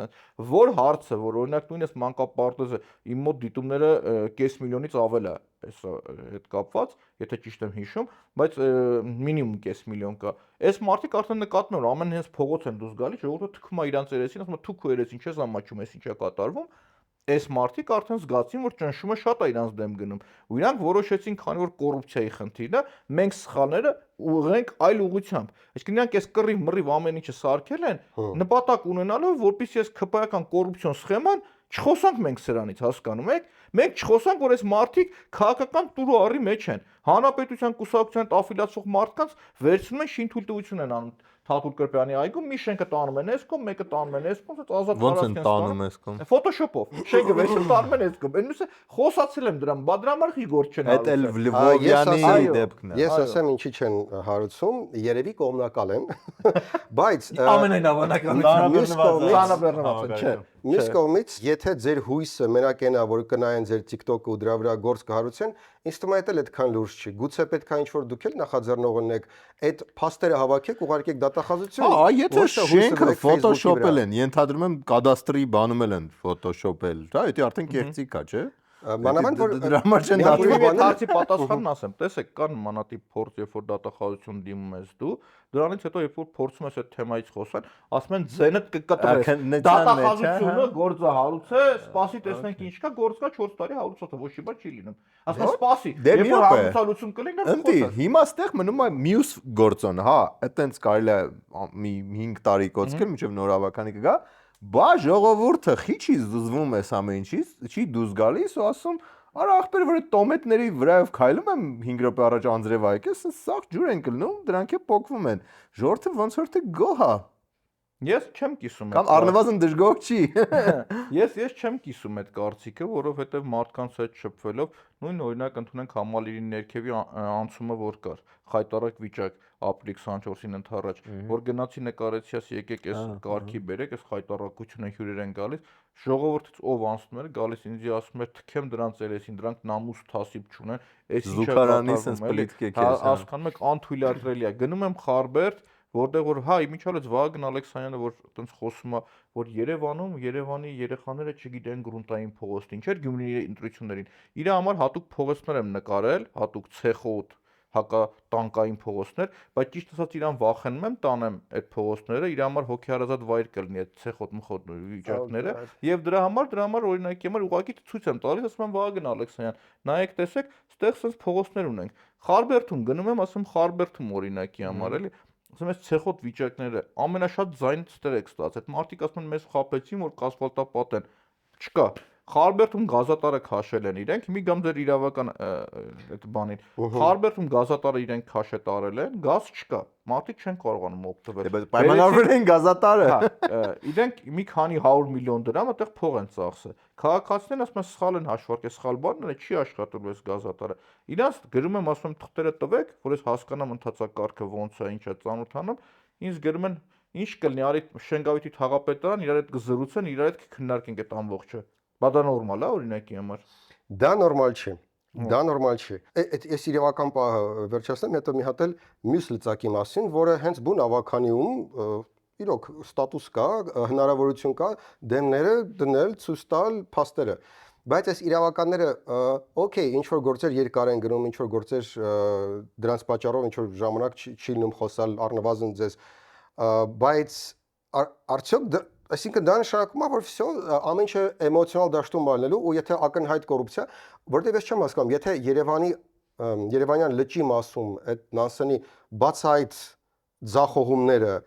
Որ հարցը, որ օրինակ նույնիսկ մանկապարտեզը իմ մոտ դիտումները կես միլիոնից ավել է այս հետ կապված, եթե ճիշտ եմ հիշում, բայց մինիմում կես միլիոն կա։ Այս մարդիկ արդեն նկատում են, որ ամեն հենց փողոց են դուրս գալիս, ժողովուրդը թքում է իրանց երեսին, ասում է՝ «Թու քո երեսին չես ամաչում, այս ինչա կատարվում»։ Այս մարդիկ արդեն զգացին, որ ճնշումը շատ է իրանց դեմ գնում։ Ու իրանք որոշեցին, քանի որ կոռուպցիայի խնդիրն է, մենք սխալները ուղղենք այլ ուղղությամբ։ Այսինքն իրանք այս կռիվ մռիվ ամեն ինչը սարքել են, նպատակ ունենալով, որպեսզի այս ԿՊ-ական կոռուպցիոն սխեման չխոսանք մենք սրանից, հասկանում եք։ Մենք չխոսանք, որ այս մարդիկ քաղաքական տուրու առի մեջ են։ Հանրապետության կուսակցության աֆիլիացող մարդկանց վերցնում են շինթույլտվություն են անում Թաթուլ Կրպյանի այգում, մի շենքը տանում են էսկոմ, մեկը տանում են էսկոմ, ազատ Ոնց են տանում էսկոմ։ Photoshop-ով։ Շենքը վերցնում տանում են էսկոմ։ Այնուհետև խոսացել եմ դրան, բա դրա համար խի գործ չեն Այդ էլ Լվովյանի դեպքն է։ Ես ասեմ ինչի չեն հարուցում, երևի կողմնակալ են, բայց ամենայնավանակությունից չէ։ Մյուս կողմից, եթե ձեր հույսը մենակ այնա, որ կնայեն ձեր TikTok-ը ու դրա վրա գործ կհարուցեն, ինձ թվում է դա այդքան լուրջ չի։ Գուցե պետք է ինչ-որ դուք էլ նախաձեռնողն եք, այդ փաստերը հավաքեք, ուղարկեք դատախազություն։ Հա, եթե շենքը Photoshop-ել են, ենթադրում եմ կադաստրի բանում են Photoshop-ել, դա դա արդեն կեղծիք է, չէ։ Մանավանդ որ դրա համար չեն դատի պատասխանն ասեմ, տեսեք, կան մանատիպ փորձ, երբ որ դատախազություն դիմում ես դու, դրանից հետո երբ որ փորձում ես այդ թեմայից խոսել, ասում են ձենդ կկտրես։ Դատախազությունը գործը հարուցե, սպասի տեսնենք ինչ կա, գործ կա 4 տարի հարուցածը, ոչ մի բան չի լինում։ Ասում սպասի, երբ որ հարուցալություն կլինի, ընտի, հիմա ստեղ մնում է մյուս գործոն, հա, այտենց կարելի է մի 5 տարի կոծկել, մինչև նոր ավականի կգա։ Բա ժողովուրդը քիչ զզվում է ամեն ինչից, չի դուրս գալիս ու ասում, Արա ախպեր որ այդ տոմատների վրայով քայլում եմ 5 րոպե առաջ անձրև այկես, սաղ ջուր են կլնում, դրանք է փոկվում են։ Ժողովուրդը ոնց որ թե գոհ է։ Ես չեմ կիսում Կամ առնվազն դժգոհ չի։ Ես չեմ կիսում այդ կարծիքը, որովհետև մարդկանց հետ շփվելով նույն օրինակ ընդունենք Համալիրի ներքևի անցումը որ կար, խայտարակ վիճակ ապրիլ 24-ին ընդառաջ, որ գնացի նկարեցի, ասի եկեք այս կարգի բերեք, այս խայտարակությունը հյուրեր են գալիս, ժողովուրդից ով անցնում էր գալիս ինձ ասում էր թքեմ դրանց երեսին, դրանք նամուս թասիբ չունեն, այս ինչա Զուգարանի sense կատարվում էլի, պլիտկեք ես, հա։ հասկանում եք անթույլատրելի է, գնում եմ Խարբերդ, որտեղ որ հա իմիջիալից Վահագն Ալեքսանյանը որ այտենց խոսում է որ Երևանում Երևանի երեխաները չգիտեն գրունտային փողոցն ինչ էր Գյումրիի ընտրություններին իր համար հատուկ փողոցներ եմ նկարել հատուկ ցեխոտ հակատանկային փողոցներ բայց ճիշտ ասած իրան վախենում եմ տանեմ այդ փողոցները իր համար հոգեհարազատ վայր կլինի այդ ցեխոտ մխոտ վիճակները եւ դրա համար օրինակի համար ուղղակի ցույց եմ տալիս ասում եմ Վահագն Ալեքսանյան նայեք տեսեք ստեղ sense փողոցներ ունենք Խարբերդում գնում եմ ասում Խարբերդում օրինակի համար էլի ասում ես ցեխոտ վիճակները ամենաշատ ձայնը ստեղ եք ստացել մարդիկ ասում են մեզ խաբեցին որ կասֆալտապատ են չկա Խարբերդում գազատարը քաշել են իրենք մի գամ ձեր իրավական այդ բանին Խարբերդում գազատարը իրենք քաշե տարել են գազ չկա մարդիկ չեն կարողանում օգտվել Բայց պայմանավորվել են գազատարը հա իրենք մի քանի 100 միլիոն դրամ այդտեղ փող են ծախսել քաղաքացիներն ասում են սխալ են հաշվարկել սխալ բանն է չի աշխատելու այս գազատարը իրանց գրում եմ ասում եմ թղթերը տվեք որ ես հասկանամ ընթացակարգը ոնց է ինչ է ծանոթանամ ինձ գրում են ինչ կլինի արի Շենգավիթի թաղապետարան իրար հետ կզրուցեն իրար հետ կքննարկենք այդ ամբողջը Բա դա նորմալ է օրինակի համար։ Դա նորմալ չի։ Դա նորմալ չի։ Այս իրավական պահը վերջացնեմ, հետո մի հատ էլ մյուս լծակի մասին, որը հենց բուն ավականիում իրոք ստատուս կա, հնարավորություն կա դեմները դնել, ցույց տալ փաստերը։ Բայց այս իրավականները օքեյ, ինչ որ գործեր երկար են գնում, ինչ որ գործեր դրանց պատճառով ինչ որ ժամանակ չի լինում խոսալ առնվազն ձեզ, բայց արդյոք Այսինքն դա նշանակում է, որ վсё ամեն ինչը էմոցիոնալ դաշտում ալնելու ու եթե ակնհայտ կոռուպցիա, որտեղ ես չեմ հասկանում, եթե Երևանյան լճի մասում այդ Նանսենի բացահայտ ձախողումները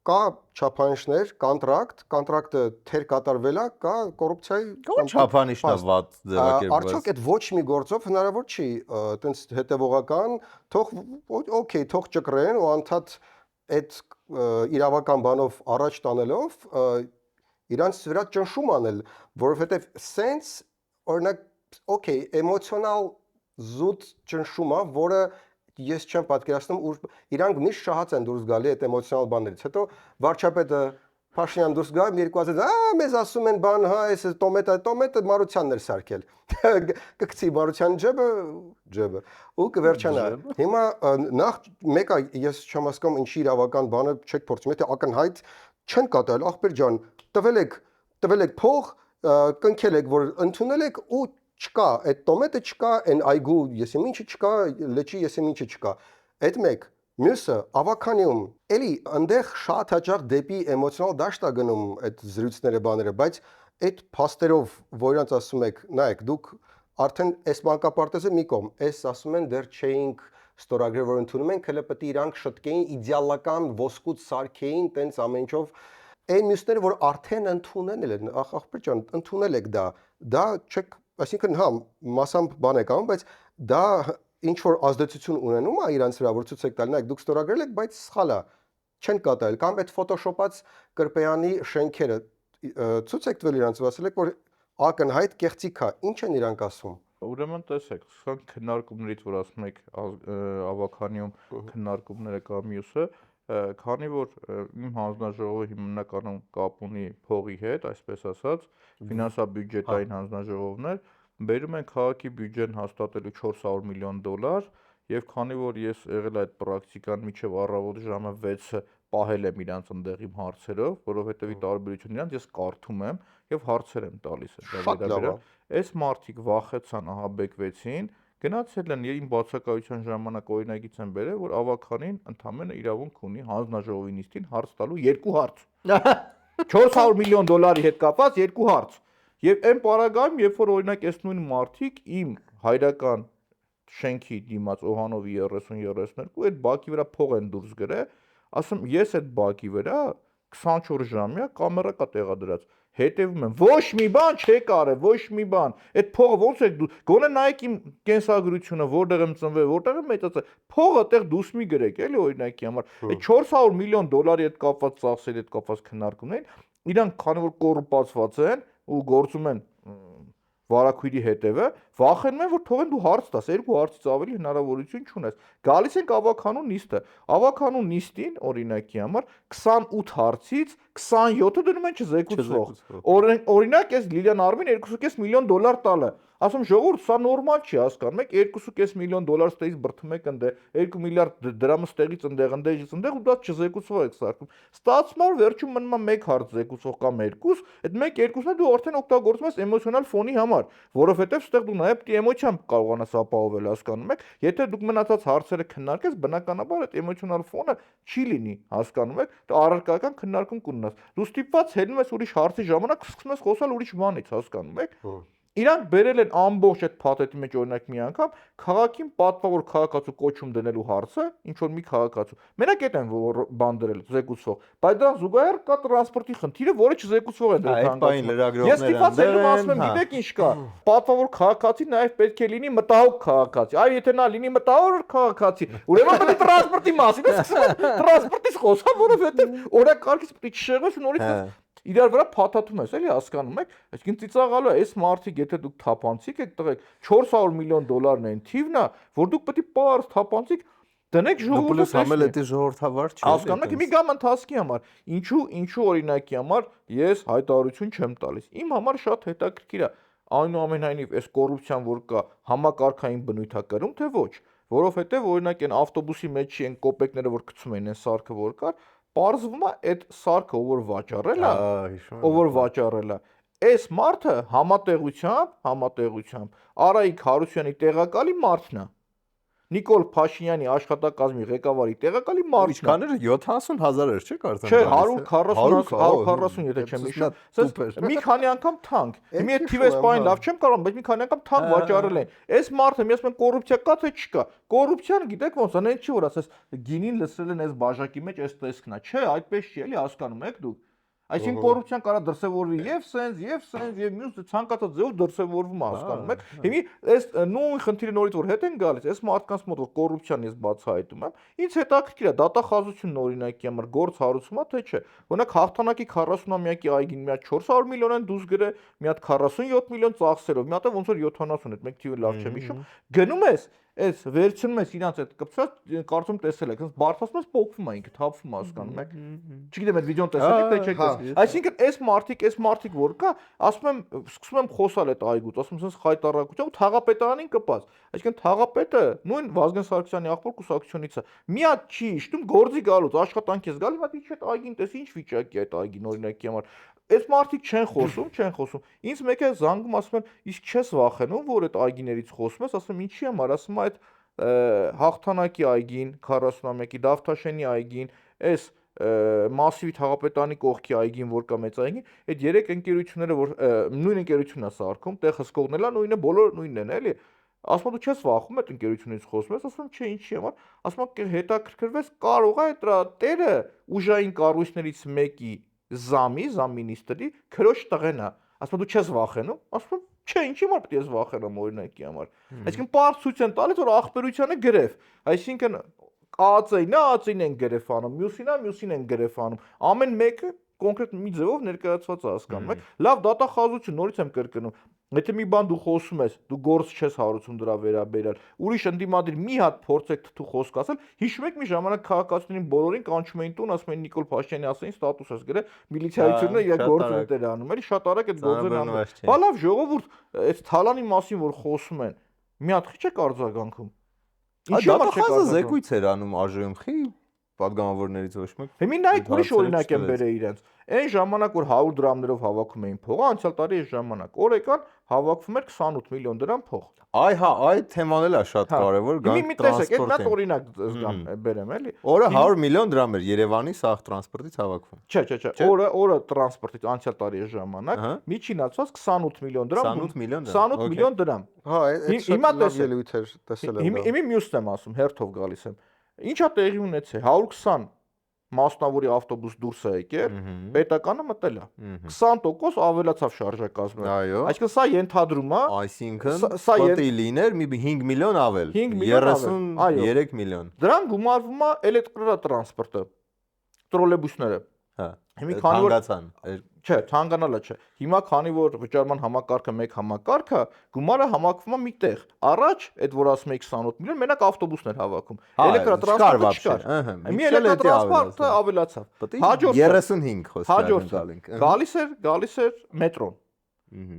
կա չափանիշներ, կոնտրակտը թեր կատարվել է, կա կոռուպցիայի չափանիշն է վատ ձևակերպված։ Արդյոք այդ ոչ մի գործով հնարավոր չի այտենց հետևողական, թող օքեյ, թող ճկրեն ու անդադ այդ իրավական բանով առաջ տանելով իրանց վրա ճնշում անել, որովհետև sense օրինակ օքեյ, էմոցիոնալ զուտ ճնշումը, որը ես չեմ պատկերացնում, ուր իրանք միշտ շահած են դուրս գալի այդ էմոցիոնալ բաներից։ Հետո վարչապետը Փաշինյան դուրս գա, երկու ասած, մեզ ասում են բան, հա, այս տոմատը Մարությանն էր սարքել։ Կգցի Մարության ջեբը ու կվերջանա։ Հիմա նախ մեկը ես չեմ հասկանում ինչի իրավական բանը չեք փորձում, եթե ակնհայտ չեն կատարել, ախպեր ջան, տվել եք փող, կնքել եք, որ ընդունել եք ու չկա, այդ տոմատը չկա, այն այգու եսեմ ինչը չկա, լճի եսեմ ինչը չկա։ Այդ մեկ Մյուսը ավականիում էլի այնտեղ շատ հաճախ դեպի էմոցիոնալ դաշտ է գնում այդ զրույցները բաները, բայց այդ փաստերով, որոնց ասում եք, նայեք, դուք արդեն այս մանկապարտեզը մի կողմ, այս ասում են դեռ չէինք ստորագրել, որ ընդունում ենք, հələ պետք է իրանք շտկեին իդեալական ոսկուց սարքեին, տենց ամեն ինչով այն մյուսները, որ արդեն ընդունել են, ախպեր ջան, ընդունել եք դա չեք, այսինքն հա, մասամբ բան եք անում, բայց դա ինչ որ ազդեցություն ունենում է իրանց վրա, որ ցույց եք տալ, նայեք, դուք ստորագրել եք, բայց սխալ է, չեն կատարել, կամ այդ ֆոտոշոպած Կրպեյանի շենքերը ցույց եք տվել իրանց, ասել եք, որ ակնհայտ կեղծիք է, ինչ են իրանք ասում։ Ուրեմն տեսեք, սրանք քննարկումներից, որ ասում եք ավականիում քննարկումները կա մյուսը, քանի որ իմ հանձնաժողովը հիմնականում կապ ունի փողի հետ, այսպես ասած, ֆինանսա-բյուջետային հանձնաժողովներ, բերում են քաղաքի բյուջեն հաստատելու 400 միլիոն դոլար եւ քանի որ ես եղել այդ պրակտիկան միջև առավոտ ժամը 6-ը պահել եմ իրանց ընդեղիմ հարցերով, որովհետեւ ի տարբերություն իրանց ես կարդում եմ եւ հարցեր եմ տալիս այս մարդիկ վախեցան, ահաբեկվեցին, գնացել են իմ բացակայության ժամանակ օրինագիծ են բերել, որ ավականին ընդամենը իրավունք ունի հանձնաժողովի նիստին հարց տալու 2 հարց 400 միլիոն դոլարի հետ կապված 2 հարց եւ այն պարագայում, երբ որ օրինակ այս նույն մարդիկ իմ հայրական շենքի դիմաց Օհանովի 30-32 այդ բակի վրա փող են դուրս գրել, ասում ես այդ բակի վրա 24 ժամյա կամերա կա տեղադրած։ հետևում եմ։ Ոչ մի բան չեք արել, ոչ մի բան։ Այդ փողը ո՞նց եք դու։ Գոնե նայեք իմ կենսագրությունը, որտեղ եմ ծնվել, որտեղ եմ մեծացել։ Փողը այդտեղ դուս մի գրեք, էլի օրինակի համար։ Այդ 400 միլիոն դոլարի հետ կապված ծախսերի հետ կապված քննարկումներին, իրանք քանի որ կոռուպացված են ու գործում են վարակույրի հետևը, վախենում են, որ թողեն դու հարց տաս, երկու հարցից ավելի հնարավորություն չունես։ Գալիս ենք ավականու նիստը։ Ավականու նիստին, օրինակի համար, 28 հարցից 27-ը դնում են չզեկուցվող։ Օրինակ, այս Լիլիան Արմին 2.5 միլիոն դոլար տալը։ Ասում ժողովուրդ, սա նորմալ չի, հասկանում եք, 2.5 միլիոն դոլար ստեղից բրթում եք ընդ 2 միլիարդ դրամը ստեղից ընդեղ ու դա չզեկուցվող եք սարքում։ Ստացվում է վերջում մնում է 1 հարց զեկուցող կամ 2, այդ 1-2-ն դու արդեն օգտագործում ես էմոցիոնալ ֆոնի համար, որովհետև ստեղ դու նաև էմոցիան կարողանաս ապահովել, հասկանում եք։ Եթե դուք մնացած հարցերը քննարկես, բնականաբար այդ էմոցիոնալ ֆոնը չի լինի, հասկանում եք, դա առարկայական քննարկում կունենաս։ Դու ստիպված հելնում ես ուրիշ հարցի ժամանակ սկսում ես խոսալ ուրիշ բանից, հասկանում եք։ Իրանք բերել են ամբողջ այդ փաթեթի մեջ օրինակ մի անգամ քաղաքին պատվավոր քաղաքացու կոչում դնելու հարցը, ինչ որ մի քաղաքացու։ Մենակ այդ են որ բան դրել զեկուցվող, բայց դրան զուգահեռ կա տրանսպորտի խնդիրը, որը չզեկուցվող է դրել քաղաքացու։ Ես ստիպված եմ ասում եմ, գիտեք ինչ կա, պատվավոր քաղաքացի նաև պետք է լինի մտահոգ քաղաքացի։ Այո, եթե նա լինի մտահոգ քաղաքացի, ուրեմն պետք է տրանսպորտի մասին տրանսպորտից խոսա, որովհետև օրակարգից պետք է չշեղես ու նորից իրար վրա փաթաթում ես, էլի հասկանում եք, այսինքն ծիծաղալու է, այս մարդիկ, եթե դուք թափանցիկ եք տղեկ, 400 միլիոն դոլարն են թիվն է, որ դուք պետք է պարզ թափանցիկ դնեք ժողովուրդը Պլյուս համել էդի ժողովրդավար չի։ Հասկանում եք, մի գամ ընթացքի համար, ինչու օրինակի համար ես հայտարարություն չեմ տալիս։ Իմ համար շատ հետաքրքիր է, այնուամենայնիվ այս կոռուպցիան որ կա, համակարգային բնույթ է կրում, թե ոչ, որովհետև օրինակ այն ավտոբուսի մեջ են կոպեկները, որ գցում են, այն սարքը որ կար, պարզվում է այդ սարքը ով որ վաճառել է, այս մարդը համատեղությամբ Արայիկ Հարությունյանի տեղակալի մարդն է, Նիկոլ Փաշինյանի աշխատակազմի ղեկավարի տեղակալի մարդն է։ Ինչքան էր 70,000 էր, չէ՞ կարծեմ։ Չէ, 140, եթե չեմ հիշում։ Մի քանի անգամ թանկ։ Հիմա այդ թիվը սպայն լավ չեմ կարող, բայց մի քանի անգամ թանկ վաճառել են։ Այս մարդը մի ասում են կոռուպցիա կա թե չկա։ Կոռուպցիան գիտեք ոնց է, այն չի որ ասես գինին լցրել են այս բաժակի մեջ, այս տեսքն է։ Չէ, այդպես չի, էլի հասկանում եք դուք։ Այսինքն կոռուպցիան կարա դրսևորվի եւ սենց, եւ մյուս ցանկացած ձեւով դրսևորվում է, հասկանում եք։ Հիմա այս նույն խնդիրը նորից որ հետ են գալիս, այս մարդկանց մոտ որ կոռուպցիան ես բացահայտում եմ, ինձ հետաքրքիր է դատախազությունն օրինակի համար գործ հարուցում է թե չէ։ Օրինակ հաղթանակի 40-ամյակի այգին մի հատ 400 միլիոն են դուրս գրել, մի հատ 47 միլիոն ծախսերով, մի հատ ոնց որ 70, այդ մեկ թիվը լավ չեմ հիշում, գնում ես Այս վերցնում ես իրանց այդ կպցած կարծում տեսել եք, ասես բարձրացնում ես փոկվում է ինքը, թափվում է, հասկանում եք։ Չգիտեմ այդ վիդեոն տեսել եք թե չեք տեսել։ Այսինքն այս մարդիկ որ կա, ասում եմ, սկսում եմ խոսալ այդ այգուց, ասում եմ, խայտարակությամբ թաղապետարանին կպած։ Այսինքն թաղապետը նույն Վազգեն Սարգսյանի աղբոր կուսակցությունից է։ Մի հատ չի իշտում գործի գալուց, աշխատանքի ես գալի, բայց ինչ այդ այգին տես ինչ վիճակի է այդ այգին օրինակի համար։ Այս մարդիկ չեն խոսում։ Ինձ մեկը զանգում ասում են, իսկ չես վախենում, որ այդ այգիներից խոսում ես, ասում եմ, ինչի համար, ասում այդ հաղթանակի այգին, 40-ամյակի Դավթաշենի այգին, այս Մասիվի թաղապետանի կողքի այգին, որ կա մեծ այգին, այդ երեք ընկերությունները, որ նույն ընկերությունն է սարքում, տեղ հսկողն է, նույնը բոլորը նույնն են, էլի։ Ասում դու չես վախում այդ ընկերությունից խոսում ես, ասում չէ, ինչի համար, ասում հետաքրքրվես, կարող է դրա տերը ուժային կառույցներից մեկի զամմինիստրի քրոջ տղեն է, ասում դու չես վախենում, ասում չէ, ինչի համար պետք է ես վախենամ օրինակի համար։ Այսինքն պարզ ցույց են տալիս, որ ախպերությանը գրև, այսինքն ԱԱՑ-ին են գրև անում, մյուսին են գրև անում, ամեն մեկը կոնկրետ մի ձևով ներկայացված է, հասկանում եք։ Լավ դատախազություն, նորից եմ կրկնում, եթե մի բան դու խոսում ես, դու գործ չես հարուցում դրա վերաբերյալ, ուրիշ ընդդիմադիր մի հատ փորձեք թթու խոսք ասել, հիշում եք մի ժամանակ քաղաքացիներին բոլորին կանչում էին տուն, ասում էին Նիկոլ Փաշինյանի ասային ստատուս ես գրել, միլիցիայությունն իր գործը էր անում, էլի շատ արագ այդ գործերը անում։ Բա լավ ժողովուրդ, այս թալանի մասին որ խոսում են, մի հատ խիչ եք արձագանքում։ Ինչի՞ համար չեք արձագանքում։ Զեկույց էր անում ԱԺՄԽ-ի պատգամավորներից ոչ մեկ։ Հիմա նայեք ուրիշ օրինակ եմ բերել իրենց։ Այն ժամանակ որ 100 դրամներով հավաքում էին փողը, անցյալ տարի այս ժամանակ օրեկան հավաքում էր 28 միլիոն դրամ փող։ Այդ թեման էլ է շատ կարևոր, գանք տրանսպորտին։ Մի օրինակ զգամ բերեմ էլի։ Օրը 100 միլիոն դրամ էր Երևանի սաղ տրանսպորտից հավաքում։ Չէ, օրը տրանսպորտից անցյալ տարի այս ժամանակ միջին ածված 28 միլիոն դրամ։ 28 միլիոն դրամ։ Հա, հիմա տեսել եմ։ Հիմա մյուսն եմ ասում, հերթով գալիս եմ։ Ինչա տեղի ունեցել 120 մասնավորի ավտոբուս դուրս է եկել, պետականը մտել է։ 20% ավելացավ շարժակազմը։ Այո։ Այսինքն սա ենթադրում է, Այսինքն սա պետք է լիներ մի 5 միլիոն ավել, 5 միլիոն ավել, այո։ 33 միլիոն։ դրան գումարվում է էլեկտրատրանսպորտը, տրոլեյբուսները։ Հա։ Հիմա քանի որ Թանկացան։ Չէ, թանկանալը չէ։ Հիմա քանի որ վճարման համակարգը մեկ համակարգ է, գումարը համակվում է մի տեղ։ Առաջ, այդ որ ասում եք 28 միլիոն, մենակ ավտոբուսներ հավաքում։ Էլեկտրատրանսպորտը չկար։ Մի էլեկտրատրանսպորտը ավելացավ։ Հաջորդը 35 Հաջորդը խոսքանք։ գալիս էր մետրոն։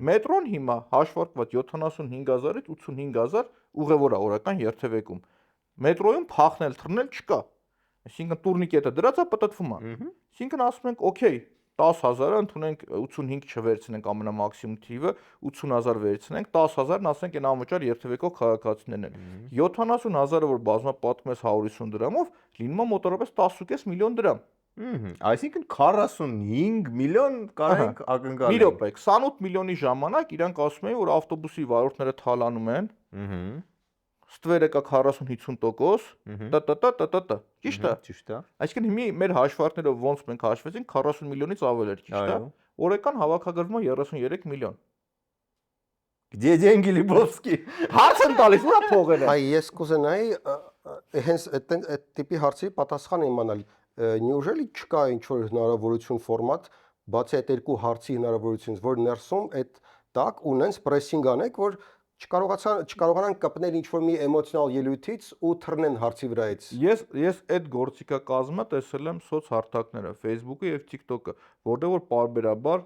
Մետրոն հիմա հաշվարկված 75000-ից 85000 ուղևոր է օրական երթևեկում։ Մետրոյում փախնել, թռնել չկա։ Այսինքն տուրնիկետը դրած է պատտվում է։ Այսինքն ասում ենք, օքեյ, 10000-ը ընդունենք 85 չվերցնենք ամենամաքսիմում թիվը, 80000 վերցնենք, 10000-ն ասենք այն անվճար երթևեկող քաղաքացիներն են։ 70000-ը որ բազմապատկում ես 150 դրամով, լինում է մոտավորապես 10.5 միլիոն դրամ։ Այսինքն 45 միլիոն կարենք ակնկալենք։ Մի րոպե, 28 միլիոնի ժամանակ իրանք ասում էին, որ ավտոբուսի վարորդները թալանում են։ Ստվերը կա 40-50%, ճիշտ է։ Ճիշտ է։ Այսինքն հիմա մեր հաշվարկներով ոնց մենք հաշվեցինք 40 միլիոնից ավել էր, ճիշտ է։ Օրական հավաքագրվում է 33 միլիոն։ Где деньги, Лебовский? Հարց են տալիս, ուրա փողերը։ Այ ես կուզենայի հենց այդ տիպի հարցի պատասխանը իմանալ։ Неужели չկա ինչ-որ հնարավորություն ֆորմատ, բացի այդ երկու հարցի հնարավորությունից, որ ներսում այդ տակ ունենց պրեսինգ անեք, որ չկարողանան կպնել ինչ-որ մի էմոցիոնալ ելույթից ու թռնեն հարցի վրայից։ Ես այդ գործիքակազմը տեսել եմ սոցհարթակները, Facebook-ը եւ TikTok-ը, որտեղ որ պարբերաբար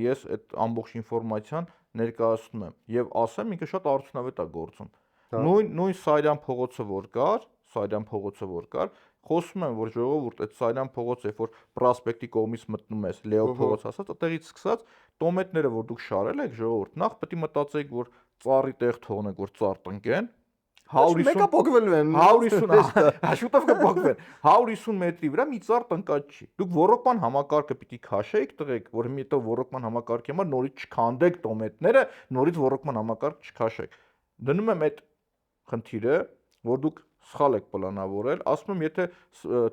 ես այդ ամբողջ ինֆորմացիան ներկայացնում եմ եւ ասեմ ինքը շատ արդյունավետ է գործում։ Նույն Սարյան փողոցը որ կար, խոսում եմ որ ժողովուրդ այդ Սարյան փողոցը երբ որ պրոսպեկտի կողմից մտնում ես Լեո փողոց ասած, այդտեղից սկսած տոմետները որ դուք շարել եք ժողովուրդ, նախ պետք է մտածեիք որ ծառի տեղ թողնեք որ ծառ տնկեն 150 փոկվելու են 150 շուտով կփոկվեն 150 մետրի վրա մի ծառ տնկած չի դուք ոռոգման համակարգը պիտի քաշեիք տղեկ որ մի հետո ոռոգման համակարգի համար նորից չքանդեք տոմետները նորից ոռոգման համակարգ չքաշեք դնում եմ այդ խնդիրը որ դուք սխալ եք պլանավորել ասում եմ եթե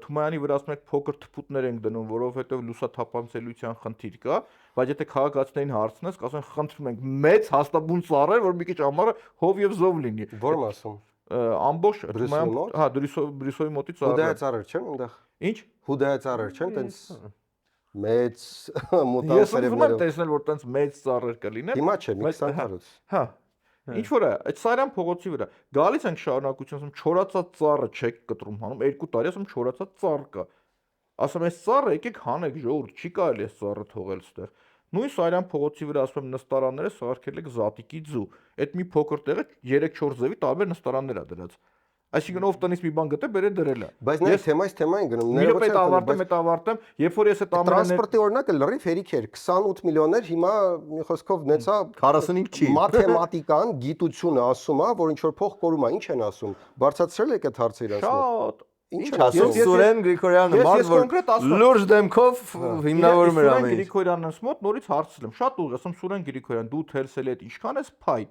Թումայանի վրա ասում եք փոքր թփուտներ ենք դնում որովհետև լուսաթափանցելիության խնդիր կա բայց եթե քաղաքացիներին հարցնես կասեն խնդրում ենք մեծ հաստաբուն ծառեր որ մի քիչ ամառը հով եւ զով լինի Ո՞ր մասում ամբողջ Թումայան հա Բրիսովի մոտից ծառեր Հուդայա ծառեր չեն այնտեղ Ինչ Հուդայա ծառեր չեն տենց մեծ մոտալ ես ուզում եմ տեսնել որ տենց մեծ ծառեր կլինեն հիմա չէ մի 20 տարուց հա Ինչ որ է, այդ Սարյան փողոցի վրա գալիս ենք շարունակություն, ասում չորացած ծառը չեք կտրում հանում, 2 տարի ասում չորացած ծառ կա։ Ասում այս ծառը եկեք հանեք ժողովուրդ, չի կարելի այս ծառը թողել ստեղ։ Նույն Սարյան փողոցի վրա ասում եմ նստարանները սարքել եք զատիկի ձու։ Այդ մի փոքր տեղը 3-4 ձևի տարբեր նստարաններ է դրած։ Այսինքն ով տնից մի բան գտե բերե դրել է։ Բայց նայ թեմայից թեմային գնում։ Ներողություն, ավարտեմ, երբ որ ես այդ ամենը տրանսպորտի օրինակը լրիվ հերիք էր 28 միլիոններ, հիմա մի խոսքով նեցա 45 չի։ Մաթեմատիկան, գիտությունը ասում է, որ ինչ որ փող կորում է, ինչ են ասում։ Բարձրացրել եք այդ հարցը իրաց մոտ։ Շատ Ինչ ասում Սուրեն Գրիգորյանը մարդ որ լուրջ դեմքով հիմնավորում էր ամեն ինչ։ Սուրեն Գրիգորյանից մոտ նորից հարցրել եմ, շատ ուղիղ, ասում Սուրեն Գրիգորյան, դու թերսելի այդ ինչքան ես փայ։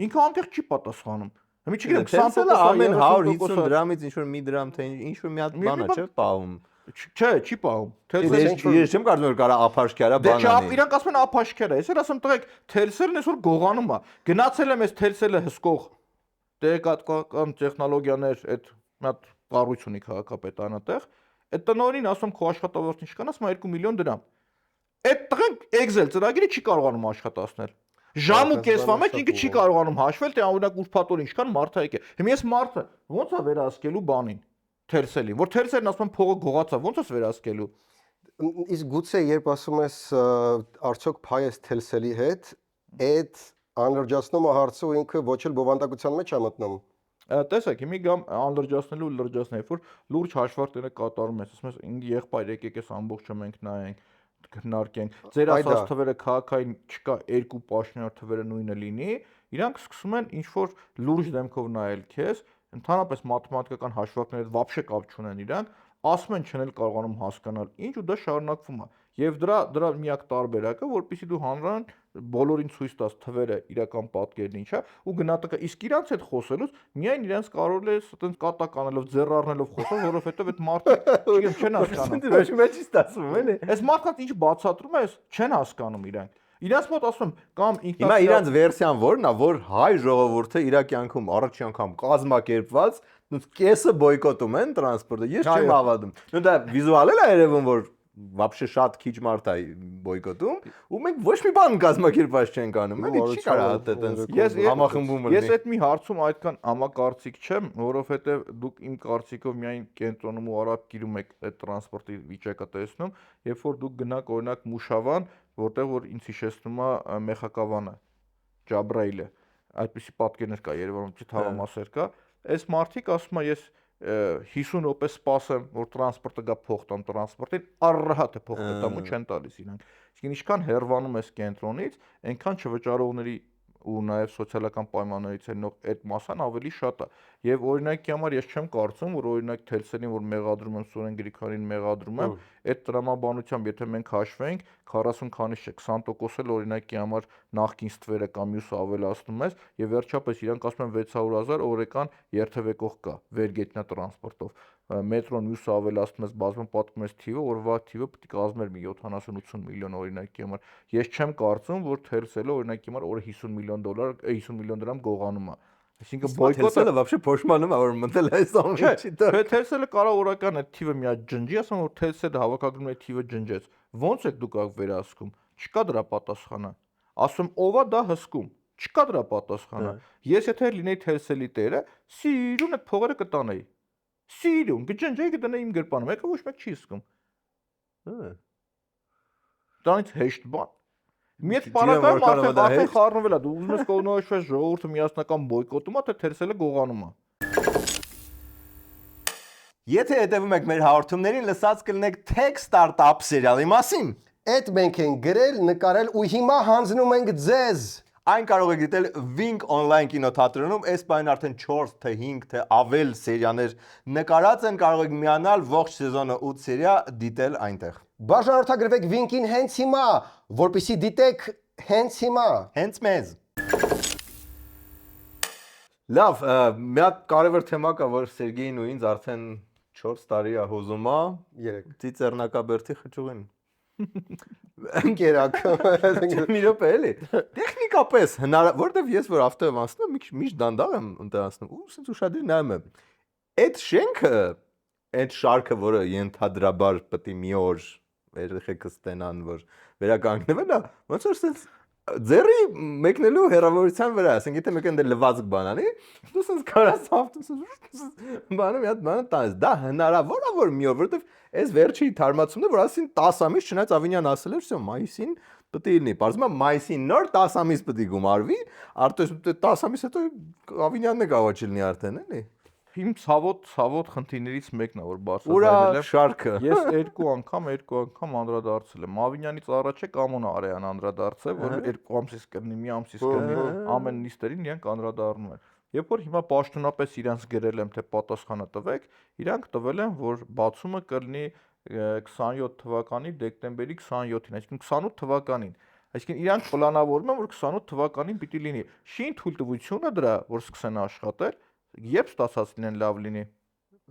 Ինքը անտեղ չի պատասխանում։ Հիմա չգիտեմ 20% ամեն 150 դրամից ինչ որ մի դրամ թե ինչ որ մի հատ բան է, չէ՞, պահում։ Չէ, չի պահում։ Ես չեմ կարծում որ կարա ափաշկյարա բան Դե անի։ իրանք ասում են ափաշկյարա, ես էլ ասում տղեկ, թերսելն այսօր գողանում է։ Գնացել եմ այս թերսելը հսկող տեղեկատվական տեխնոլոգիաներ այդ մի հատ կառույց ունի քաղաքապետարանը տեղ։ Այդ տնօրին ասում քո աշխատավարձն ինչքան, ասում 2 միլիոն դրամ։ Այդ տղեն Excel ծրագիրը չի կարողանում աշխատացնել։ Ժամ ու կեսվա մեջ ինքը չի կարողանում հաշվել, թե օրինակ ուրբաթ օր ինչքան մարդ է եկել։ Հիմա ես մարդը ո՞նց է վերահսկելու բանին, թերսելին, որ թերսելն ասում փողը գողացա, ո՞նց ես վերահսկելու։ Իսկ գուցե երբ ասում ես արդյոք փայ ես թերսելի հետ, այդ անլրջացնումը հարցը ու ինքը ոչ էլ բովանդակության մեջ է մտնում։ Տեսեք, հիմի գամ անլրջացնելու ու լրջացնելու, երբ որ լուրջ հաշվարկները կատարում ես, ասում ես եղբայր եկեք այս ամբողջը մենք նայենք քննարկենք ձեր ասած թվերը քաղաքային չկա երկու պաշտոնյա թվերը նույնը լինի իրանք սկսում են ինչ որ լուրջ դեմքով նայել քեզ ընդհանրապես մաթեմատիկական հաշվարկները вообще կապ չունեն իրանք ասում են չեն էլ կարողանում հասկանալ ինչ ու դա շարունակվում է եւ դրա միակ տարբերակը որpիսի դու հանրան բոլորին ցույց տաս թվերը իրական պատկերն ինչա ու գնա տկա իսկ իրանց հետ խոսելուց միայն իրանց կարող է այտենց կատակ անելով ձեռ առնելով խոսալ, որովհետև այդ մարդիկ չեն հասկանում։ Ոչ մեջից ստացվում էլի։ Այս մարդկանց ինչ բացատրում է, չեն հասկանում իրանք։ Իրանց մոտ ասում կամ Հիմա իրանց վերսիան որն է, որ հայ ժողովուրդը իր կյանքում առաջի անգամ կազմակերպված կեսը բոյկոտում են տրանսպորտը։ Ես չեմ հավատում։ Նո դա վիզուալ է երևում, որ вообще շատ քիչ մարդ է բոյկոտում ու մենք ոչ մի բան կազմակերպված չենք անում, էլի չի կարա այտենց համախմբում լինի։ Ես այդ մի հարցում այդքան համակարծիք չեմ, որովհետև դուք իմ կարծիքով միայն կենտրոնում ու արաբկիրում եք այդ տրանսպորտի վիճակը տեսնում, երբ որ դուք գնաք օրինակ Մուշավան, որտեղ որ ինձ հիշեցնում է Մեխակավանը, Ջաբրայիլը, այդպիսի պատկերներ կա Երևանում, թաղամասեր կա, այս մարդիկ ասում են ես 50 րոպե սպասեմ, որ տրանսպորտը գա փող տամ տրանսպորտին, առհատ է փող տամ ու չեն տալիս իրանք։ Իսկ ինչքան հեռվանում ես կենտրոնից, այնքան չվճարողների ու նաև սոցիալական պայմաններից ելնող այդ մասան ավելի շատ է։ Եվ օրինակի համար ես չեմ կարծում, որ օրինակ Թելսելին, որ մեղադրում եմ Սուրեն Գրիգորյանին մեղադրում եմ, այդ տրամաբանությամբ, եթե մենք հաշվենք, 40 քանից չէ, 20% էլ օրինակի համար նախկին ստվերը կամ մյուսը ավելացնում ես, եւ վերջապես իրանք ասում են 600,000 օրեկան երթևեկող կա վերգետնյա տրանսպորտով։ Մետրոն մյուսը ավելացնում ես բազում պատկում ես թիվը, օրվա թիվը պետք է կազմեր մի 70-80 միլիոն օրինակի համար։ Ես չեմ կարծում, որ Թելսելը օրինակի համար օրը $50 միլիոն դրամ գողանում է։ Այսինքն բոյկոտը вообще փոշմանում է, որ մտել է այս ամենի տակ։ Թելսելը կարող օրական այդ թիվը մի հատ ջնջի, ասում որ Թելսելը հավաքագրում է թիվը ջնջեց։ Ոնց եք դուք ակ վերահսկում։ Չկա դրա պատասխանը։ Ասում ով է դա հսկում։ Չկա դրա պատասխանը։ Ես եթե լինեի Թելսելի տերը, սիրուն այդ փողերը կտանեի։ Սիրուն, կջնջեի կդնեի իմ գրպանում, եկա ոչ մեկ չի հսկում։ Դրանից հեշտ բան։ Մի հատ պարակայում արդեն խառնվել է, դու ուզում ես կողնորոշվես ժողովուրդը միասնական բոյկոտում է, թե Թելսելը գողանում է։ Եթե հետևում եք մեր հաղորդումներին, լսած կլինեք Tech Startup սերիալի մասին։ Այդ մենք ենք գրել, նկարել ու հիմա հանձնում ենք ձեզ։ Այն կարող եք դիտել Wink Online կինոթատրոնում, այս բան արդեն 4 թե 5 թե ավել սերիաներ նկարած են, կարող եք միանալ ողջ սեզոնը 8 սերիա դիտել այնտեղ։ Բաժանորդագրվեք Wink-ին հենց հիմա, որպեսզի դիտեք հենց հիմա։ Հենց մեզ։ Լավ, մի հատ կարևոր թեմա կա, որ Սերգեյին ու ինձ արդեն 4 տարի է հոզում է։ 3 Ծիծեռնակաբերդի խճուղին։ Ընկերակ։ Մի րոպե էլի։ Տեխնիկապես որտեվ ես որ ավտո եմ անցնում, միշտ դանդաղ եմ ընտեղ անցնում, ու ասենց ուշադիր նայում եմ։ Այդ շենքը, այդ շարքը, որը ենթադրաբար պետք է մի օր երեխեքը ստենան, որ վերականգնվեն, ոնց որ ասենց ձերի մեկնելու հեռավորության վրա, ասենք եթե մեկն դե լվացք բանանի, դու ասենց կարաս ավտոս բանը մի հատ բանը տանես։ Դա հնարավոր է որ մի օր, որովհետև այս վերջի թարմացումն է, որ ասին 10 ամիս չնայած Ավինյան ասել էր, всё, մայիսին պետք է լինի։ Պարզվում է մայիսին նոր 10 ամիս պետք է գումարվի, արդեն 10 ամիս հետո Ավինյանն է կարող չլինի արդեն, էլի։ Իմ ցավոտ խնդիրներից մեկն է որ բարձրացնել եմ շարքը։ Ես երկու անգամ անդրադարձել եմ Ավինյանից առաջ է Կամոն Արեան անդրադարձել որ 2 ամսից կլինի մի ամսից կլինի ամեն նիստերին իրանք անդրադառնում են Երբ որ հիմա պաշտոնապես իրանք գրել եմ թե պատասխանը տվեք իրանք տվել են որ բացումը կլինի 27 թվականի դեկտեմբերի 27-ին այսինքն 28 թվականին Այսինքն իրանք պլանավորում են որ 28 թվականին պիտի լինի շին թույլտվությունը դրա որ սկսեն աշխատել Երբ ստացած լինեն լավ լինի։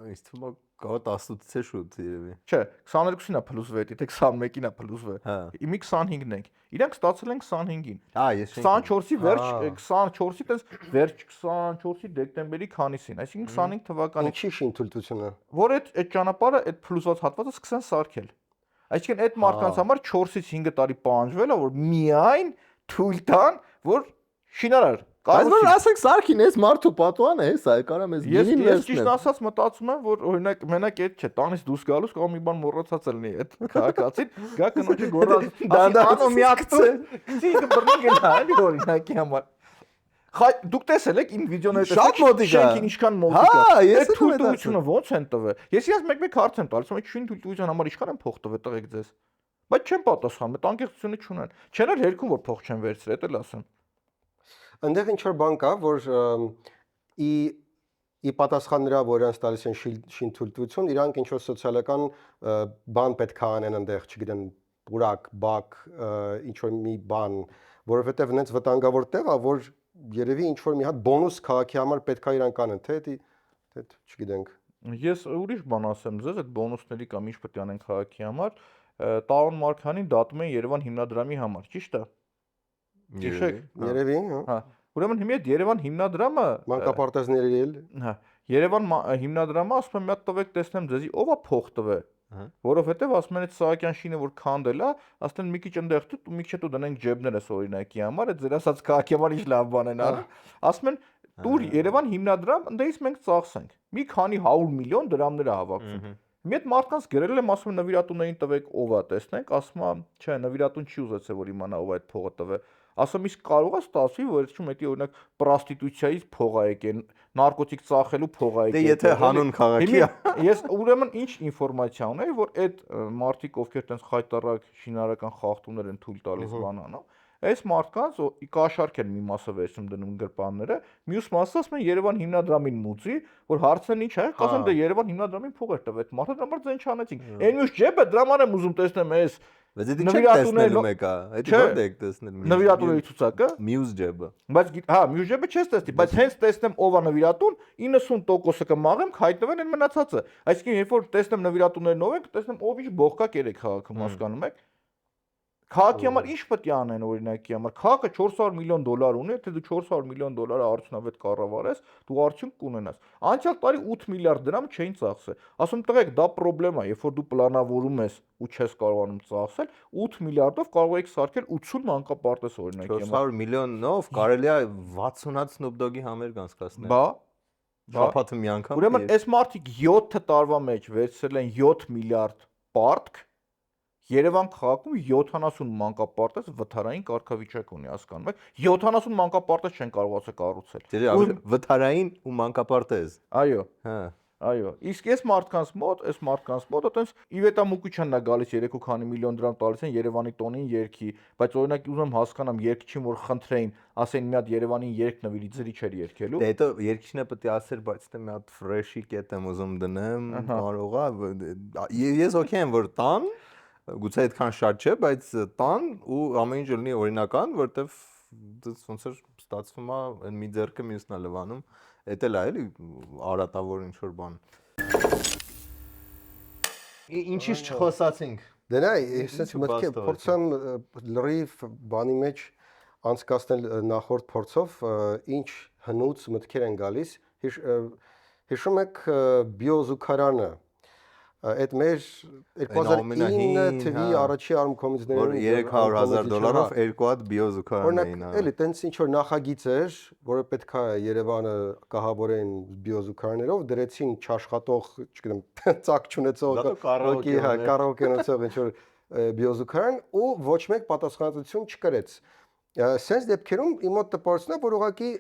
Ինձ թվում է կա 18-ից շուտ երևի։ Չէ, 22-ին է +6, թե 21-ին է +6։ Հա։ Իմի 25-ն ենք։ Իրանք ստացել են 25-ին։ Հա, ես 24-ի վերջ, 24-ի տես վերջ 24-ի դեկտեմբերի քանիսին, այսինքն 25 թվականին։ Ինչի շին թույլտվությունը։ Որ այդ ճանապարհը, այդ փլուզված հատվածը սկսեն սարքել։ Այսինքն այդ մարդկանց համար 4-ից 5 տարի պահանջվել է, որ միայն թույլ տան, որ շինարար Բայց որ ասենք սարքին էս մարդու պատուանը է, սա կարամ էս գինին Ես ճիշտ ասած մտածում եմ, որ օրինակ մենակ այդ չէ, տանից դուրս գալուց կամ մի բան մոռացած լինի այդ քաղաքացին, գա կնոջը գոռալ, դանդաղ մի ակցիա, ցիկը բռնի գնա, էլի օրինակի համար։ Խայ դուք տեսել եք իմ վիդեոները շատ մոտիկ է։ Շենքին ինչքան մոտիկ է։ Հա, ես այդ թույլտվությունը ո՞նց են տվել։ Ես իրաց մեկ-մեկ հարց եմ տալիս, այդ շին թույլտվության համար ինչքան են փող տվել տղեկ ձեզ։ Բայց չեմ պատասխանում, այդ անկեղծությունը չունեն։ Չեն էլ հերքում որ փող չեն վերցրել, դա էլ ասեմ։ Այնտեղ ինչ որ բան կա, որ ի պատասխան նրա, որ իրանց տալիս են շին թույլտվություն, իրանք ինչ որ սոցիալական բան պետք է անեն այնտեղ, չգիտեմ, պուրակ, բակ, ինչ որ մի բան, որովհետև նենց վտանգավոր տեղ է, որ երևի ինչ որ մի հատ բոնուս քաղաքի համար պետք է իրան կանեն, թե չգիտենք։ Ես ուրիշ բան ասեմ ձեզ, այդ բոնուսների կամ ինչ պետք է անեն քաղաքի համար, Տարոն Մարկյանին դատում են Երևան հիմնադրամի համար, ճիշտ է։ Ճիշտ։ Երևի, Հա։ Ուրեմն հիմա այդ Երևան հիմնադրամը մանկապարտեզների էլ։ Հա, Երևան հիմնադրամը ասում եմ մի հատ տվեք տեսնեմ ձեզի ով է փող տվե։ Որովհետև ասում են այդ Սահակյան շինը որ քանդել է, ասեն մի քիչ ընդեղ դու մի քիչ դու դնենք ջեբներս օրինակի համար, այդ ձեր ասած քաղաքի համար ինչ լավ բան են անում։ Ասում են դուր Երևան հիմնադրամ, ընդեից մենք ծախսենք։ Մի քանի 100 միլիոն դրամներ է հավաքվում։ Մի հատ մարդկանց գրել եմ, ասում եմ նվիրատուներին տվեք ով է, տեսնենք, ասում է, չէ, նվիրատուն չի ուզեցել որ իմանա ով է այդ փողը տվե։ Ասում իսկ կարող է ստացվի, որ այդ մեկի օրինակ պրոստիտուցիայից փող է եկել, նարկոտիկ ծախելու փող է եկել։ Դե եթե հանուն քաղաքի է։ Ես ուրեմն ինչ ինֆորմացիա ունեի, որ այդ մարդիկ ովքեր տենց խայտարակ շինարարական խախտումներ են թույլ տալիս բանանա, այս մարդկանց կաշառք են մի մասը վերցնում դնում գրպանները, մյուս մասը ասում են Երևան հիմնադրամին մուծի, որ հարցն ինչ է, ասեն դե Երևան հիմնադրամին փող էր տվել, այդ մարդը դրա համար ձեն չանեցինք։ Այն մյուս ջեբը դրա համար եմ ուզում տեսնեմ այս Բայց դե չեք տեսնելու մեկա, դա ո՞րդ եք տեսնել։ Նվիրատուների ցուցակը։ Մյուս ջեբը։ Բայց հա, մյուս ջեբը չես տեսնի, բայց հենց տեսնեմ ով է նվիրատուն, 90%-ը կմաղեմ, հայտնվեն այն մնացածը։ Այսինքն երբ որ տեսնեմ նվիրատուներն ով են, կտեսնեմ ով ինչ բողկակ երեք քաղաքում հասկանում եք։ Քաղաքի համար ինչ պետք է անեն օրինակի համար։ Քաղաքը 400 միլիոն դոլար ունի, եթե դու 400 միլիոն դոլարը արդյունավետ կառավարես, դու արդյունք կունենաս։ Անցյալ տարի 8 միլիարդ դրամ չէին ծախսել։ Ասում տղեկ, դա խնդրեմ է, երբ որ դու պլանավորում ես ու չես կարողանում ծախսել, 8 միլիարդով կարող եք սարքել 80 մանկապարտեզ օրինակի համար։ 400 միլիոնով կարելի է 60 հատ Snoop Dogg-ի համերգ անցկացնել։ Բա շաբաթը մի անգամ։ Ուրեմն այս մարդիկ 7 տարվա մեջ վերցրել են 7 միլիարդ պարտք Երևան քաղաքում 70 մանկապարտեզ վթարային կարգավիճակ ունի, հասկանում եք։ 70 մանկապարտեզ չեն կարողացել կառուցել։ Դե վթարային ու մանկապարտեզ։ Այո։ Հա։ Այո, իսկ այս մարդկանց մոտ այտենց Իվետա Մուկուչյանն է գալիս 3 քանի միլիոն դրամ տալիս են Երևանի տոնին երգի, բայց օրինակ ուզում հասկանամ երգչին որ խնդրեին, ասեն մի հատ Երևանին երգ նվիրի, ձրի չէր երգելու։ Դե հետո երգիչն է պետք է ասեր, բայց դե մի հատ ֆրեշի կետ եմ ուզում դնեմ, կարող է։ Ես օքեյ եմ որ տան, գուցե այդքան շատ չէ, բայց տան ու ամեն ինչ լինի օրինական, որտեվ ոնց որ ստացվում է այն մի ձեռքը մյուսն է լվանում, էդ էլ է էլի արատավոր ինչ որ բան։ Ինչի՞չ չխոսացինք։ Դե նայ, ես մտքի փորձեմ լրիվ բանի մեջ անցկացնել նախորդ փորձով, ինչ հնուց մտքեր են գալիս։ Հիշում եք բիոզուքարանը, այդ մեր 2009 թվի առաջի արմկոմիցներում $300,000 2 հատ բիոզուքարան էին արել։ Էլի տենց ինչ որ նախագիծ էր, որը պետքա Երևանը կահավորեն բիոզուքարներով, դրեցին չաշխատող, չգիտեմ, ծակ չունեցող, կարաոկե ունեցող ինչ որ բիոզուքարան ու ոչ մեկ պատասխանատվություն չկրեց։ Սենց դեպքերում իմ մոտ տպավորությունն է, որ ուղղակի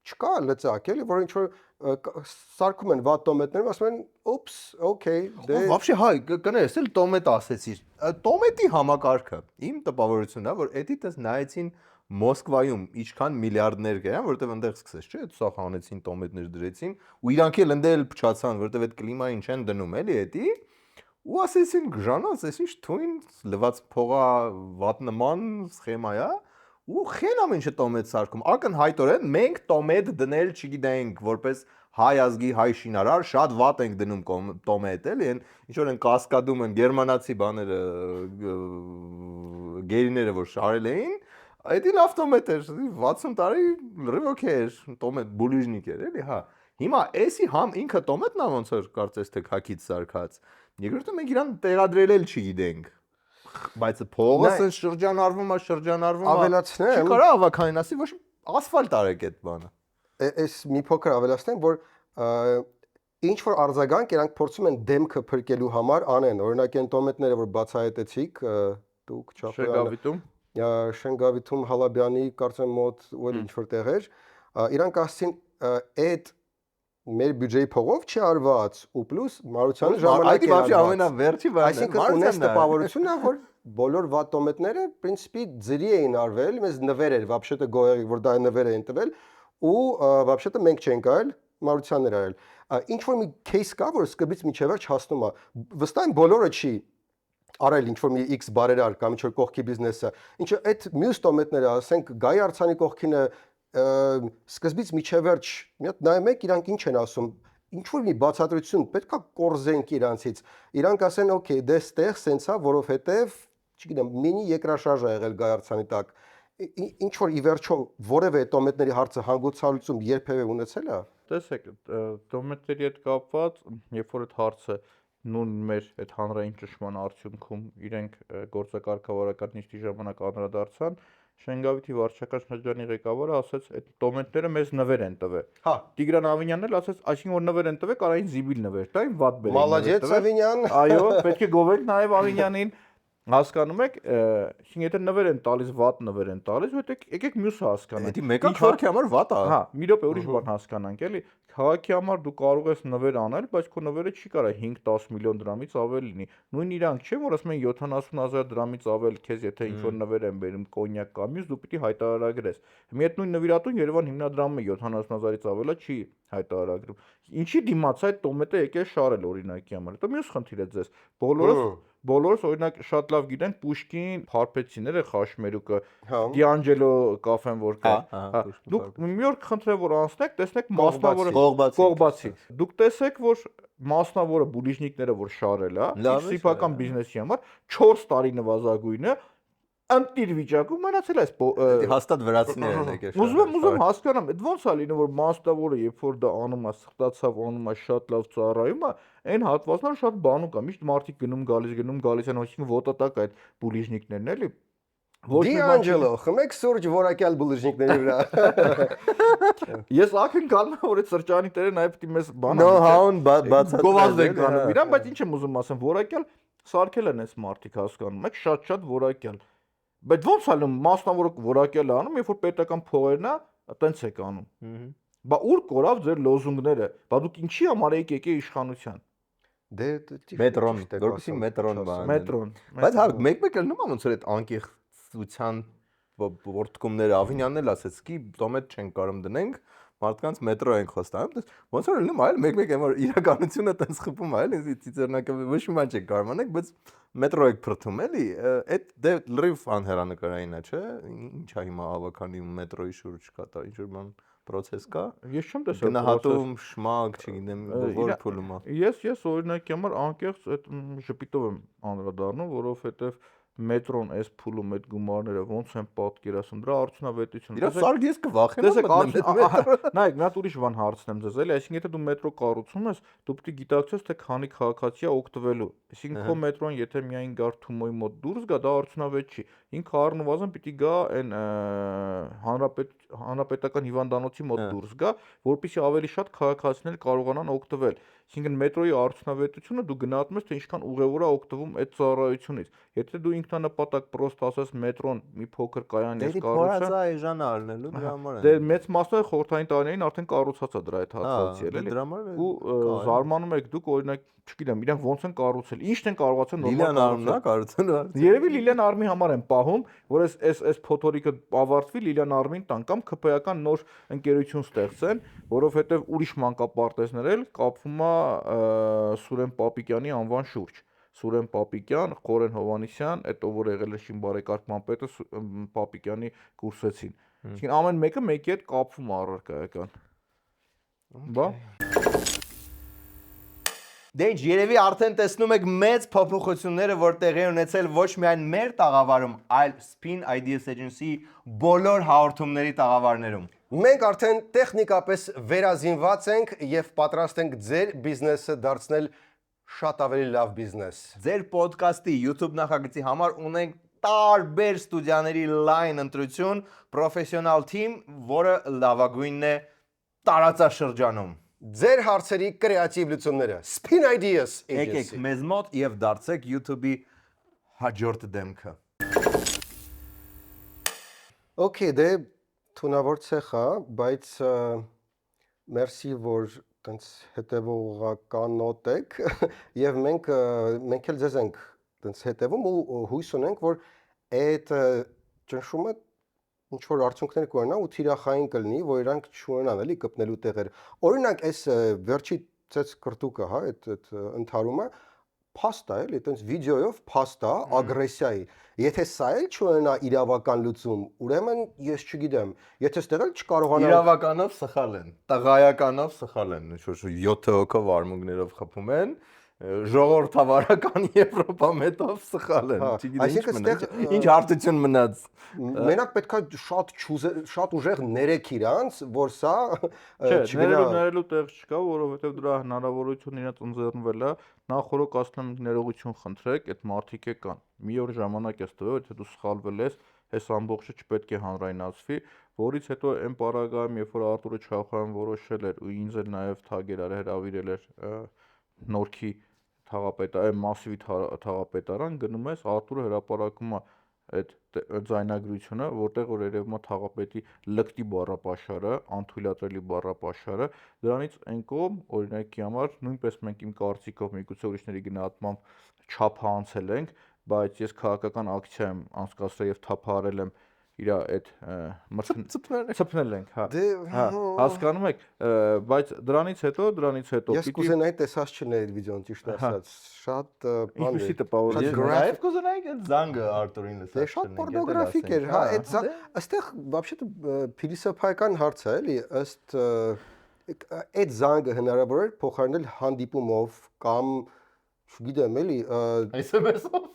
չկա լծակ, էլի, որ ինչ որ սարքում են վատ տոմետներում, ասում են, «Օպս, օքեյ, դե»։ Вообще հայ, կներես, էլ տոմետ ասեցիր։ Տոմետի համակարգը իմ տպավորությունն է, որ էդի տես նայեցին Մոսկվայում ինչքան միլիարդներ կան, որտեվ այնտեղ սկսեց, չէ՞, սախ անեցին տոմետներ դրեցին, ու իրանք էլ ընդել փչացան, որտեվ այդ կլիմային չեն դնում, էլի էդի։ Ու ասեցին, «Ժանաս, էս ինչ թույն լված փողա վատ նման սխեմա է»։ Ու խեն ամեն ինչը տոմետ սարքում։ Ակնհայտորեն մենք տոմետ դնել չգիտենք, որպես հայ ազգի հայ շինարար շատ վատ ենք դնում տոմետ, էլի, այն ինչ որ են կասկադում են գերմանացի բաները, գերիները որ շարել էին, այդի լավ տոմետ էր, 60 տարի լրիվ օքեյ էր, տոմետ բուլիժնիկ էր, էլի, հա։ Հիմա էսի համ ինքը տոմետն է ոնց որ կարծես թե քակից սարքած։ Երկրորդը մենք իրան տեղադրել էլ չգիտենք։ Բայց փողը շրջանառվում է։ Ավելացնեմ։ Չի կարա ավականին ասի, ոչ ասֆալտ արեք այդ բանը։ Այս մի փոքր ավելացնեմ, որ ինչ որ արձագանք իրանք փորձում են դեմքը փրկելու համար անեն, օրինակ այն տոմետները, որ բացահայտեցիք, դուք Շենգավիթում Շենգավիթում Հալաբյանի կարծեմ մոտ ու էլ ինչ որ տեղեր, իրանք ասցին այդ մեր բյուջեի փողով չի արված ու պլյուս Մարությանը ժամանակ է արված։ Ամենավերջի բանն է։ Այսինքն ունես տպավորությունն է, որ բոլոր վատ տոմետները պրինցիպի ձրի էին արվել, մեզ նվեր էր, вообще-то գոյի, որ դա նվեր էին տվել ու вообще-то մենք չենք արել, Մարությանն էր արել։ Ինչ որ մի case կա, որ սկզբից միջև վերջ հասնում է։ Վստահ եմ բոլորը չի, արել ինչ որ մի X բարերար կամ ինչ որ կողքի բիզնեսը, ինչը այդ մյուս տոմետները, ասենք Գայի Արցանի կողքինը սկզբից միջև վերջ մի հատ նայում եք իրանք ինչ են ասում, ինչ որ մի բացատրություն պետքա կորզենք իրանցից։ Իրանք ասեն, օքեյ, դե ստեղ սենցա, որովհետև, չգիտեմ, մինի երկրաշարժ ա եղել Գայի Արցանի տակ։ Ինչ որ ի վերջո որևէ տոմետների հարցը հանգուցալուծում երբևէ ունեցել է։ Տեսեք, դոմետերի հետ կապված, երբ որ այդ հարցը նույն մեր այդ հանրային ճնշման արդյունքում իրենք գործակարգավարական նիստի ժամանակ անդրադարձան, Շենգավիթի վարչական շրջանի ղեկավարը ասաց, այդ տոմետները մեզ նվեր են տվել։ Հա, Տիգրան Ավինյանն էլ ասաց, այսինքն որ նվեր են տվել, կարային զիբիլ նվեր տային, վատ բերեն։ Մալադյեց Ավինյան։ Այո, պետք է գովենք նաև Ավինյանին։ Հասկանում եք, այսինքն եթե նվեր են տալիս, վատ նվեր են տալիս, ու եկեք մյուսը հասկանանք։ Դա մեկը քաղաքի համար վատ է։ Հա, մի րոպե ուրիշ բան հասկանանք, էլի։ Քաղաքի համար դու կարող ես նվեր անել, բայց քո նվերը չի կարա 5-10 միլիոն դրամից ավել լինի։ Նույն իրանք չէ, որ ասում են 70,000 դրամից ավել քեզ, եթե ինչ-որ նվեր են բերում կոնյակ կամ մյուս, դու պիտի հայտարարագրես։ Մի այդ նույն նվիրատուն Երևան հիմնադրամը 70,000-ից ավելը չի հայտարարագրում։ Ինչի դիմաց այդ տոմետը եկել շարել օրինակի համար։ Դա մյուս խնդիր է ձեզ։ Բոլորս օրինակ շատ լավ գիտենք Պուշկին, Փարպեցիները, Խաշմերուկը, Դիանջելո կաֆեն որ կա։ Դուք մի օր խնդրեմ որ անցնեք, տեսնեք մասնավորը Կողբացի։ Դուք տեսեք որ մասնավորը բուլիժնիկները որ շարել է, սիփական բիզնեսի համար 4 տարի նվազագույնը անտիր վիճակում մնացել է հաստատ վրացիներ են եկել։ Ուզում հասկանամ, այդ ոնց է լինում որ մասնավորը երբ որ դա անում է, սխտացավ անում է, շատ լավ ծառայում է, այն հատվածները շատ բանուկ է, միշտ մարդիկ գնում գալիս են, այսինքն ոտատակ այդ բուլիժնիկներն էլի։ Դիանջելո, խմեք սուրճ որակյալ բուլիժնիկների վրա։ Ես ակնկալում եմ որ այդ սրճարանի տերը նաև պիտի մեզ բան Նո-հաուն բացատրել։ գովազդենք անում իրան, բայց ինչ եմ ուզում ասեմ, որակյալ սարքել են այս մարդիկ հասկանում եք, շատ որակյալ։ Բայց ո՞նց է անում մասնավորը որակյալ է անում, երբ որ պետական փողերն է, այտենց եք անում։ Բա ուր կորավ ձեր լոզունգները։ Բա դուք ինչի համար եք եկել իշխանության։ Դե մետրոն, որպեսզի մետրոն բան։ Մետրոն։ Բայց հա մեկ-մեկ էլ նույն ոնց որ այդ անկեղծության ворդկումները Ավինյանն էլ ասեց, «Կի տոմետ չենք կարող դնենք, մարդկանց մետրո ենք խոստանում»։ Ոնց որ լինում այլ մեկ-մեկ այն որ իրականությունը տենց խփում է, էլի ծիծեռնակը ոչ մի բան չեք կարող անեք, բայց մետրո եք փրթում, էլի։ Այդ դե լրիվ անհերանեկարային է, չէ՞։ Ինչա հիմա ավականի մետրոյի շուրջ կա, ինչ որ բան process կա։ Ես չեմ տեսել գնահատում, շմակ, չգիտեմ, որ փուլում է։ Ես օրինակի համար անկեղծ այդ ժպիտով եմ անդրադառնում, որովհետև մետրոն այս փուլում այդ գումարները ոնց են պատկերացնում, դրա արդյունավետությունը։ Իրա սարք ես կվախենամ Տեսեք, նայեք, մի հատ ուրիշ բան հարցնեմ ձեզ, էլի, այսինքն եթե դու մետրո կառուցում ես, դու պետք է գիտակցես, թե քանի քաղաքացի է օգտվելու։ Այսինքն քո մետրոն եթե միայն գար Թումոյի մոտ դուրս գա, դա արդյունավետ չի։ Ինքը առնվազն պիտի գա այն հանրապետական հիվանդանոցի մոտ դուրս գա, որպեսզի ավելի շատ քաղաքացիներ կարողանան օգտվել։ Այսինքն մետրոյի արդյունավետությունը դու գնահատում ես, թե ինչքան ուղևոր է օգտվում այդ ծառայությունից։ Եթե դու ինքնանպատակ պրոստ ասես մետրոն մի փոքր կայան ես կառուցել, դա էժան առնելու դրա համար է։ դե մեծ մասը խորհրդային տարիներին արդեն կառուցած է դրա այդ հատվածի, էլի։ Ու զարմանում եք դուք օրինակ, չգիտեմ, իրանք ոնց են կառուցել, ինչն են կարողացել Լիլիան Արմնա կառուցել։ Երևի Լիլիան Արմի համար են պահում, որ այս փոթորիկը ավարտվի Լիլիան Արմին տան կամ ԿՓ-ական նոր ընկերություն ստեղծեն, որովհետև ուրիշ մանկապարտեզներ էլ կապվում է Սուրեն Պապիկյանի անվան շուրջ։ Սուրեն Պապիկյան, Խորեն Հովանիսյան, այդ ով որ եղել է շինբարեկարգման պետը Պապիկյանի կուրսեցին։ Այսինքն ամեն մեկը մեկի հետ կապվում է առարկայական։ Բա Դե ինչ, երևի արդեն տեսնում եք մեծ փոփոխությունները, որ տեղի ունեցել ոչ միայն մեր տաղավարում, այլ Spin Ideas Agency բոլոր հաղորդումների տաղավարներում։ Մենք արդեն տեխնիկապես վերազինված ենք եւ պատրաստ ենք ձեր բիզնեսը դարձնել շատ ավելի լավ բիզնես։ Ձեր ոդկասթի YouTube նախագծի համար ունենք տարբեր ստուդիաների լայն ընտրություն, պրոֆեսիոնալ թիմ, որը լավագույնն է տարածաշրջանում։ Ձեր հարցերի կրեատիվ լուծումները Spin Ideas Եկեք Agency։ մեզ մոտ եւ դարձեք YouTube-ի հաջորդ դեմքը։ Okay, դե թունավոր ցեխ է, բայց մերսի որ տենց հետևողականոտ եք եւ մենք էլ ձեզ ենք տենց հետևում ու հույս ունենք որ այդ ճնշումը ինչ որ արդյունքներ կունենա ու թիրախային կլինի, որ իրանք չունենան էլի կպնելու տեղեր։ Օրինակ այս վերջի ծեց կրտուկը, հա, այդ ընդհարումը փաստ է, էլի, այտենց վիդեոյով փաստ է ագրեսիայի։ Եթե սա էլ չունենա իրավական լուծում, ուրեմն ես չգիտեմ, եթե ստեղ էլ չկարողանա Իրավականով սխալ են, տղայականով սխալ են, ինչ որ 7 հոգով արմունկներով խփում են, ժողովրդավարական Եվրոպա մետով սխալ են, չգիտեմ ինչ հարթություն մնաց։ Մենակ պետքա շատ ուժեղ ներեք իրանց, որ սա Չէ, ներելու տեղ չկա, որովհետև դրա հնարավորությունը իրենց ընձեռնվել է, նախորդ ասում եմ ներողություն խնդրեք, այդ մարդիկ կան։ Մի օր ժամանակ ես տվել, եթե դու սխալվել ես, այս ամբողջը չպետք է հանրայնացվի, որից հետո այն պարագայում, երբ որ Արտուրը Չախոյան որոշել էր ու ինձ էլ նաև թագեր էր հրավիրել էր Նորքի թաղապետարան, Մասիվի թաղապետարան, գնում ես Արտուրը հրապարակում է այդ ձայնագրությունը, որտեղ որ երևում է թաղապետի լկտի բառապաշարը, անթույլատրելի բառապաշարը, դրանից այն կողմ օրինակի համար նույնպես մենք իմ կարծիքով միգուցե ուրիշների գնահատմամբ չափ անցել ենք, բայց ես քաղաքական ակցիա եմ անցկացրել եւ թափահարել եմ իր այդ ծփնել ենք, հա, հասկանում եք, բայց դրանից հետո ես կուզենայի տեսած չներ այդ վիդեոն ճիշտ ասած, շատ բան ինչպեսի տպավորիչ Ես նաև կուզենայի այդ զանգը Արտուրին լսած դե շատ պորնոգրաֆիկ էր, հա, այդ այստեղ вообще-то փիլիսոփայական հարց է, էլի, ըստ այդ զանգը հնարավոր էր փոխարինել հանդիպումով կամ չգիտեմ, էլի, SMS-ով։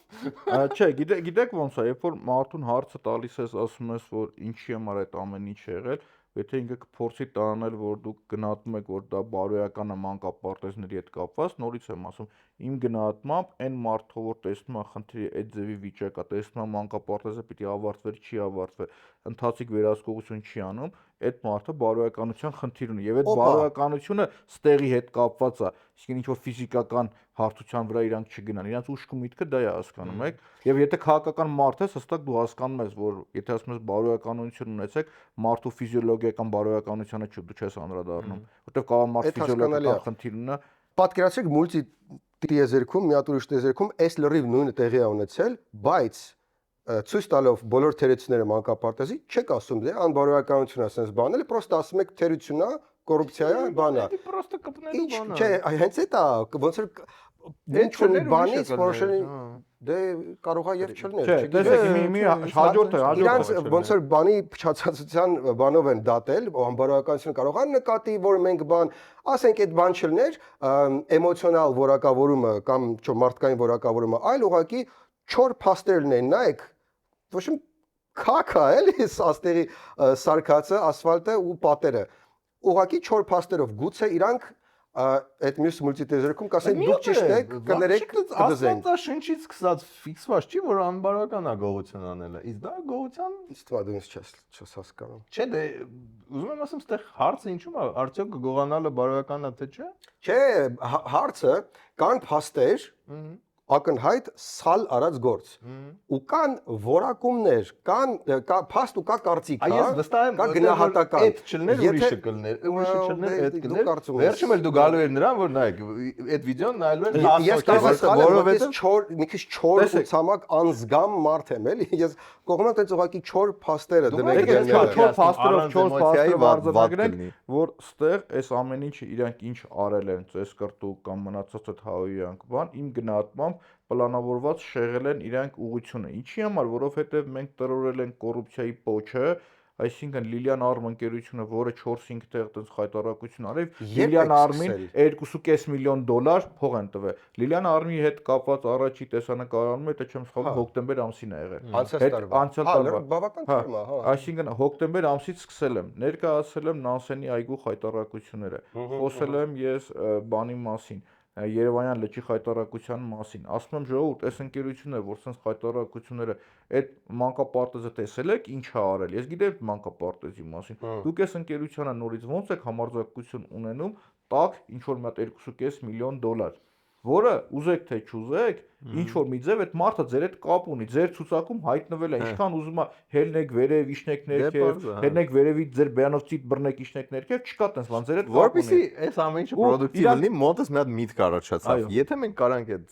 Չէ, գիտեք ոնց է, երբ որ մարդուն հարցը տալիս ես, ասում ես, որ ինչի համար այդ ամեն ինչ եղել, եթե ինքը կփորձի տանել, որ դուք գնահատում եք, որ դա բարոյական է մանկապարտեզների հետ կապված, նորից եմ ասում, իմ գնահատմամբ այն մարդը, որ տեսնում է խնդրի այդ ձևի վիճակը, տեսնում է մանկապարտեզը պիտի ավարտվեր, չի ավարտվել, ընթացիկ վերահսկողություն չի անում, այդ մարդը բարոյականության խնդիր ունի եւ այդ բարոյականությունը ստեղի հետ կապված է, իսկին ինչ որ ֆիզիկական հարթության վրա իրանք չգնան, իրանք ուշք ու միտքը դա է հասկանում եք, եւ եթե քաղաքական մարդ ես, հստակ դու հասկանում ես, որ եթե ասում ես բարոյականություն ունեցեք, մարդու ֆիզիոլոգիական բարոյականությանը դու չես անդրադառնում, որտեղ կարող մարդ ֆիզիոլոգիական խնդիր ունենա։ Պատկերացրեք մուլտի տիեզերքում, մի հատ ուրիշ տիեզերքում այս լրիվ նույնը տեղի է ունեցել, բայց ցույց տալով բոլոր թերությունները մանկապարտեզի, չեք ասում դե անբարոյականություն է sense բանել, պրոստը ասում եք թերությունա, կոռուպցիա է, բան է։ Պրոստը կպնելու բան է։ Չէ, հենց այդ է, ոնց որ ինչ որ բանից որոշել դե կարող է եւ չլներ, Չէ, տեսեք, մի հաջորդը իրանց ոնց որ բանի փչացածության բանով են դատել, անբարոյականությունը կարող է նկատի, որ մենք բան, ասենք այդ բան չլներ, էմոցիոնալ որակավորումը կամ չէ մարդկային որակավորումը, այլ ուղղակի չոր փաստեր լինեն, նայեք, ոչ մի քաքա էլի աստերի սարկածը, ասֆալտը ու պատերը։ Ուղղակի չոր փաստերով գուցե իրանք այդ մյուս մուլտիտեզերքում կասեն դուք ճիշտ եք, կներեք կդզենք։ Աստվածա շնչից սկսած ֆիքսված չի, որ անբարոյական է գողություն անելը։ Իսկ դա գողության Իսկ դու դու չես հասկանում։ Չէ, դե ուզում եմ ասեմ, ստեղ հարցը ինչու՞ է, արդյոք գողանալը բարոյական է թե չէ։ Չէ, հարցը կան փաստեր, ակնհայտ սխալ արած գործ ու կան որակումներ, կան փաստ ու կա կարծիք, Այ ես վստահ եմ, կա գնահատական։ Այդ չլներ ուրիշը կլներ, ուրիշը չլներ, այդ կլներ։ Վերջում էլ դու գալու ես նրան, որ նայեք, այդ վիդեոն նայելու են 10 Ես կարող եմ սխալ, որովհետև մի քիչ չոր ու ցամաք անզգամ մարդ եմ, էլի, ես կողմում եմ այդ ուղղակի չոր փաստերը դնենք դրանք չոր փաստերով վարձնագրենք, որ ստեղ այս ամեն ինչը իրանք ինչ արել են, ծես կրտու կամ մնացած այդ հավիյանք բան, իմ գնահատմամբ պլանավորված շեղել են իրանք ուղղությունը։ Ինչի համար, որովհետև մենք տրորել ենք կոռուպցիայի պոչը, այսինքն Լիլիան Արմ ընկերությունը, որը 4-5 տեղ այդպես խայտարակություն արավ, Լիլիան Արմին $2.5 միլիոն փող են տվել։ Լիլիան Արմի հետ կապված առաջի տեսանկարանում, եթե չեմ սխալվում, հոկտեմբեր ամսին է եղել։ Անցյալ տարվա։ Բավական թվում է, հա։ Այսինքն հոկտեմբեր ամսից սկսել եմ, ներկայացրել եմ Նանսենի այգու խայտարակությունները, խոսել եմ ես բանի մասին, Երևանյան լճի խայտարակության մասին։ Ասում եմ ժողովուրդ, այս ընկերությունը, որ sense խայտարակությունները այդ մանկապարտեզը տեսել եք, ինչ է արել։ Ես գիտեմ մանկապարտեզի մասին։ Դուք այս ընկերությանը նորից ոնց եք համարձակություն ունենում, տակ ինչ որ մի հատ $2.5 միլիոն, որը ուզեք թե չուզեք, ինչ որ մի ձև այդ մարդը ձեր հետ կապ ունի, ձեր ցուցակում հայտնվել է, ինչքան ուզում է հելնեք վերև, իշնեք ներքև, հելնեք վերևից ձեր բյանովցիտ բռնեք, իշնեք ներքև, չկա տես բան, ձեր հետ կապ ունի։ Որպեսզի այս ամեն ինչը պրոդուկտիվ լինի, մոտս մի հատ միտք առաջացավ։ Եթե մենք կարանք այդ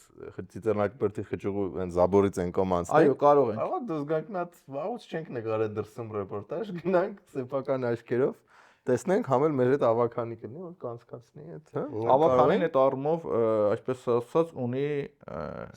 ծիծեռնակբերդի խճուղու այն զաբորից են կոմ անցնել։ Այո, կարող ենք։ Ահա դուք գանք մի հատ վաղուց չենք նկարել դրսում ռեպորտաժ, գնանք սեփական աչքերով Տեսնենք համ էլ մեր հետ ավականի կլինի, որ կանցկացնի այդ, հա։ Ավականին այդ առումով, այսպես ասած, ունի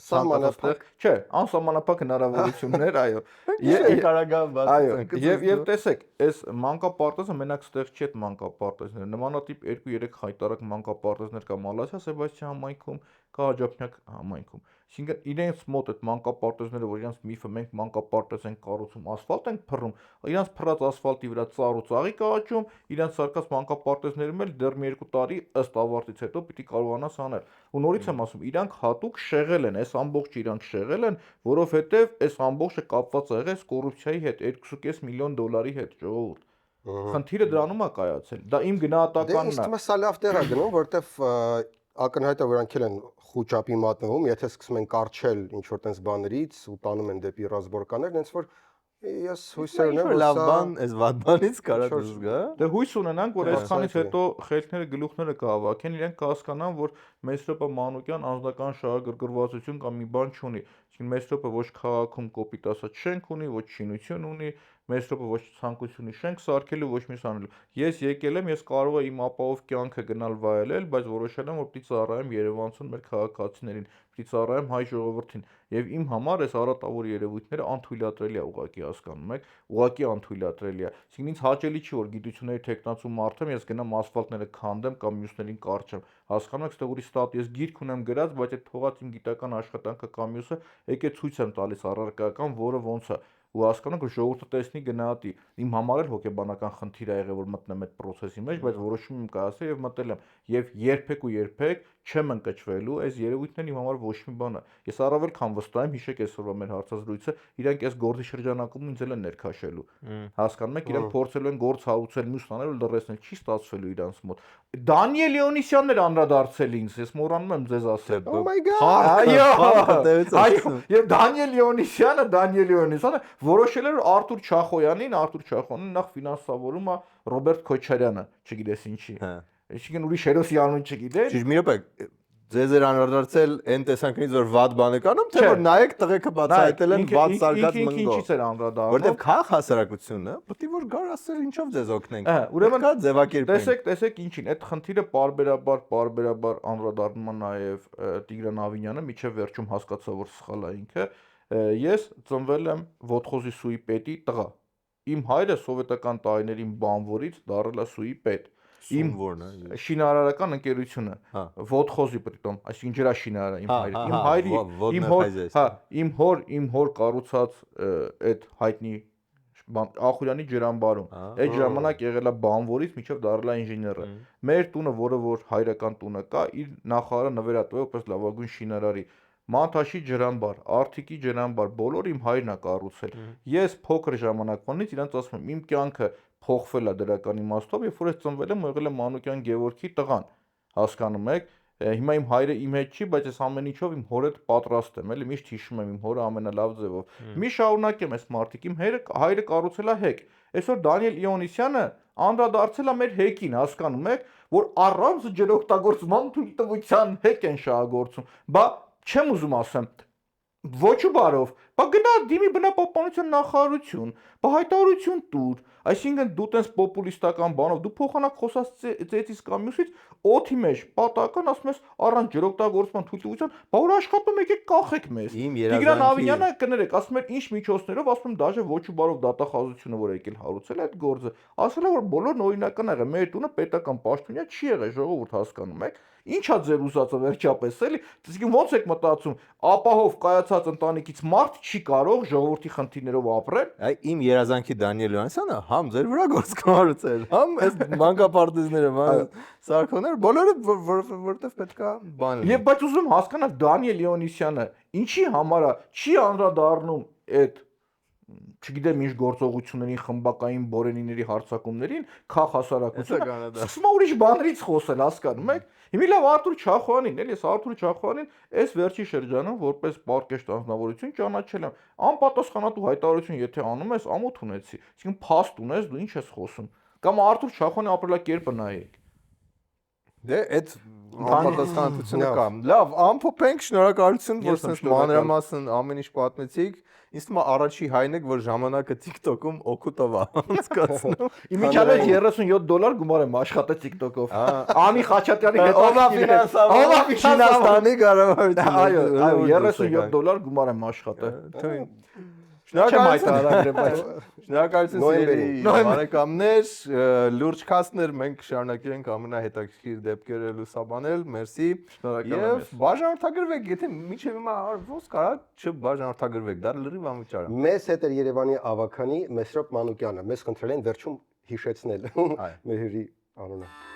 Սահմանափակ։ չէ, անսահմանափակ հնարավորություններ, այո։ Ես կարագան Այո, բացենք։ եւ տեսեք, այս մանկապարտեզը մենակ ստեղ չի այդ մանկապարտեզները։ Նմանատիպ 2-3 հայտարարակ մանկապարտեզներ կա Մալասիա Սեբաստիան համայնքում, կա Աջափնյակ համայնքում։ Այսինքն իրենց մոտ այդ մանկապարտեզները, որ իրենց միֆը մենք մանկապարտեզ ենք կառուցում, ասֆալտ ենք փռում, իրենց փռած ասֆալտի վրա ծառ ու ծաղիկ է աճում, իրենց սարկած մանկապարտեզներում էլ դեռ մի 2 տարի ըստ ավարտից հետո պիտի կարողանաս անել։ Ու նորից եմ ասում, իրանք հատուկ շեղել են, այս ամբողջը իրանք շեղել են, որովհետև այս ամբողջը կապված է եղել կոռուպցիայի հետ, 2.5 միլիոն դոլարի հետ, ժողովուրդ։ Խնդիրը դրանում է կայացել։ Դա իմ Դե գնահատականն ինձ է։ թվում է սա լավ տեղ է գնում, որտեվ ակնհայտ է, որ անքել են խոճապի մատնվում, եթե սկսում են կարճել ինչ որ տես բաներից ու տանում են դեպի ռազմորկաններ, հենց որ ես հույսեր ունեմ, որ լավ սա բան, այս վատ բանից կարա ինչ-որ դուրս գա։ Դե հույս ունենանք, որ Դե, այսքանից հա, հետո խելքները գլուխները կհավաքեն, իրենք կհասկանան, որ Մեսրոպը Մանուկյան անձնական շահագրգռվածություն կամ մի բան չունի։ Այսինքն Մեսրոպը ոչ քաղաքում կոպիտ ասած շենք ունի, ոչ շինություն ունի, Մեսրոպը ոչ ցանկություն ունի շենք սարքելու, ոչ մի սանելու։ Ես եկել եմ, ես կարող եմ իմ ապահով կյանքը գնալ վայելել, բայց որոշել եմ, որ պիտի ծառայեմ Երևանցուն մեր քաղաքացիներին, պիտի ծառայեմ հայ ժողովրդին։ Եվ իմ համար այս արատավոր երևույթները անթույլատրելի է ուղղակի հասկանում եք, ուղղակի անթույլատրելի է։ Այսինքն ինձ հաճելի չի, որ գիտությունների տեխնացու մարդ եմ, ես գնամ ասֆալտները քանդեմ կամ մյուսներին կարճեմ։ Հասկանում եք, ստեղ ուրիշ ստատ ես գիրք ունեմ գրած, բայց այդ թողած իմ գիտական աշխատանքը կամ մյուսը եկե ցույց եմ տալիս առարկայական, որը ոնց է։ Ու հասկանում եք, որ ժողովուրդը տեսնի գնահատի։ Իմ համար էլ հոգեբանական խնդիր ա եղել, որ մտնեմ այդ process-ի մեջ, բայց որոշում եմ կայացրել եւ մտել եմ։ Եվ երբեք ու երբեք չեմ ընկճվելու, այս երևույթներն իմ համար ոչ մի բան է։ Ես առավել քան վստահ եմ, հիշեք այսօրվա մեր հարցազրույցը, իրանք այս գործի շրջանակում ինձ էլ են ներքաշելու։ Հասկանում եք, իրանք փորձելու են գործ հարուցել, մյուս տանել ու լրացնել, չի ստացվելու իրանց մոտ։ Դանիել Լեոնիսյանն էր անդրադարձել ինձ, ես մոռանում եմ ձեզ ասել։ Oh my god։ Այո, եւ Դանիել Լեոնիսյանը որոշել էր Արթուր Չախոյանին նախ ֆինանսավորում է Ռոբերտ Քոչարյանը, չգիտես ինչի։ Այսինքն ուրիշ հերոսի անուն չգիտեր։ Ճիշտ մի րոպե, ձեզ էր անդրադարձել այն տեսանկյունից, որ վատ բան է կանում, թե որ նայեք տղեկը բացահայտել են վատ սարկած մնգով։ Ինչից էր անդրադառնում։ Որտեվ քաղաք հասարակությունը պետք է որ գար ասել ինչով ձեզ օգնենք։ Ուրեմն կա ձևակերպենք։ տեսեք ինչին, այդ խնդիրը պարբերաբար անդրադառնում է նաև Տիգրան Ավինյանը, միջև վերջում հասկացա, որ սխալ է ինքը։ Ես ծնվել եմ Ոտխոզի սուի պետի տղա։ Իմ հայրը սովետական տարիներին բանվորից դառել է սուի պետ։ Իմ որն է։ շինարարական ընկերությունը Ոտխոզի պրիտոմ, այսինքն ջրաշինարար իմ հայրը։ Իմ հոր կառուցած այդ հայտնի Ախուրյանի ջրամբարում։ Այդ ժամանակ եղել է բանվորից մինչև դառել է ինժեները։ Մեր տունը, որը որ հայրական տունը կա, իր նախարարը նվեր է տվել որպես լավագույն շինարարի։ Մանթաշի ջրամբար, Արթիկի ջրամբար, բոլորը իմ հայրն է կառուցել։ Ես փոքր ժամանակվանից իրանց ասում եմ, իմ կյանքը փոխվել է դրական իմաստով, երբ որ ես ծնվել եմ ու եղել եմ Մանուկյան Գևորգի տղան։ Հասկանում եք։ Հիմա իմ հայրը իմ հետ չի, բայց ես ամեն ինչով իմ հոր հետ պատրաստ եմ, էլի միշտ հիշում եմ իմ հորը ամենալավ ձևով։ Մի շարունակեմ այս մարտիկ, իմ հայրը կառուցել է հեկ։ Այսօր Դանիել Իոնիսյանը անդրադարձել է մեր հեկին, հասկանում եք, որ առանց ջրօգտագործման թույլտվության հեկ են շահագործում։ Բա չեմ ուզում ասեմ, ոչ ու բարով, բա գնա դիմի բնապահպանության նախարարություն, բա հայտարարություն տուր, այսինքն դու տես պոպուլիստական բանով, դու փոխանակ խոսած ծեծից կամ մյուսից, օդի մեջ պատական ասում ես առանց ջրօգտագործման թույլտվության, բա որ աշխատում եկեք կախեք մեզ։ Տիգրան Ավինյանը կներեք, ասում էր ինչ միջոցներով, ասում եմ դաժե ոչ ու բարով դատախազությունը որ եկել հարուցել այդ գործը, ասել է որ բոլորն օրինական եղել, մեր տունը պետական պաշտոնյա չի եղել, ժողովուրդ հասկանում եք։ Ինչա ձեր ուզածը վերջապես էլի, իսկ ոնց եք մտածում, ապահով կայացած ընտանիքից մարդ չի կարող ժողովրդի խնդիրներով ապրել։ Այ իմ երազանքի Դանիել Լեոնիսյանը համ ձեր վրա գործ կհարուցել, համ այս մանկապարտեզները, սարքոները, բոլորը որտեվ պետքա բան լինի։ Եվ բայց ուզում հասկանալ Դանիել Լեոնիսյանը ինչի համար է չի անդրադառնում այդ չգիտեմ ինչ գործողություններին, խմբակային բորենիների հարձակումներին, քաղ հասարակությունը։ Սկսում է ուրիշ բաներից խոսել, հասկանում եք։ Հիմա լավ Արթուր Չախոյանին, էլի ես Արթուր Չախոյանին այս վերջի շրջանում որպես պարկեշտ անձնավորություն ճանաչել եմ։ Անպատասխանատու հայտարարություն եթե անում ես, ամոթ ունեցի։ Այսինքն փաստ ունես, դու ինչ ես խոսում։ Կամ Արթուր Չախոյանի ապրելակերպը նայեք։ Դե այդ համապատասխանատվությունը Լավ։ կա։ Լավ, ամփոփենք, շնորհակալություն, որ Ես եմ sense շնորհակալ։ մանրամասն ամեն ինչ պատմեցիք։ Ինձ թվում է առաջի հայն եք, որ ժամանակը TikTok-ում օգուտով է անցկացնում։ Իմիջիայլոց $37 գումար եմ աշխատել TikTok-ով։ Անի Խաչատրյանի հետ Ովա ֆինանսավորը, Ովա ֆինանսավորը։ Չինաստանի կառավարությունը։ Այո, $37 գումար եմ աշխատել։ Թույն։ Չեմ հայտարարել, բայց Շնորհակալություն Նոյեմբերին։ սիրելի բարեկամներ, լուրջ քաստներ, մենք կշարունակենք ամենահետաքրքիր դեպքերը լուսաբանել, մերսի։ Շնորհակալ եմ Եվ ես։ բաժանորդագրվեք, եթե միջև հիմա ոնց կարա չբաժանորդագրվեք, դա լրիվ անվճար է։ Մեզ հետ էր Երևանի ավականի Մեսրոպ Մանուկյանը։ Մեզ խնդրել են վերջում հիշեցնել մեր հյուրի անունը։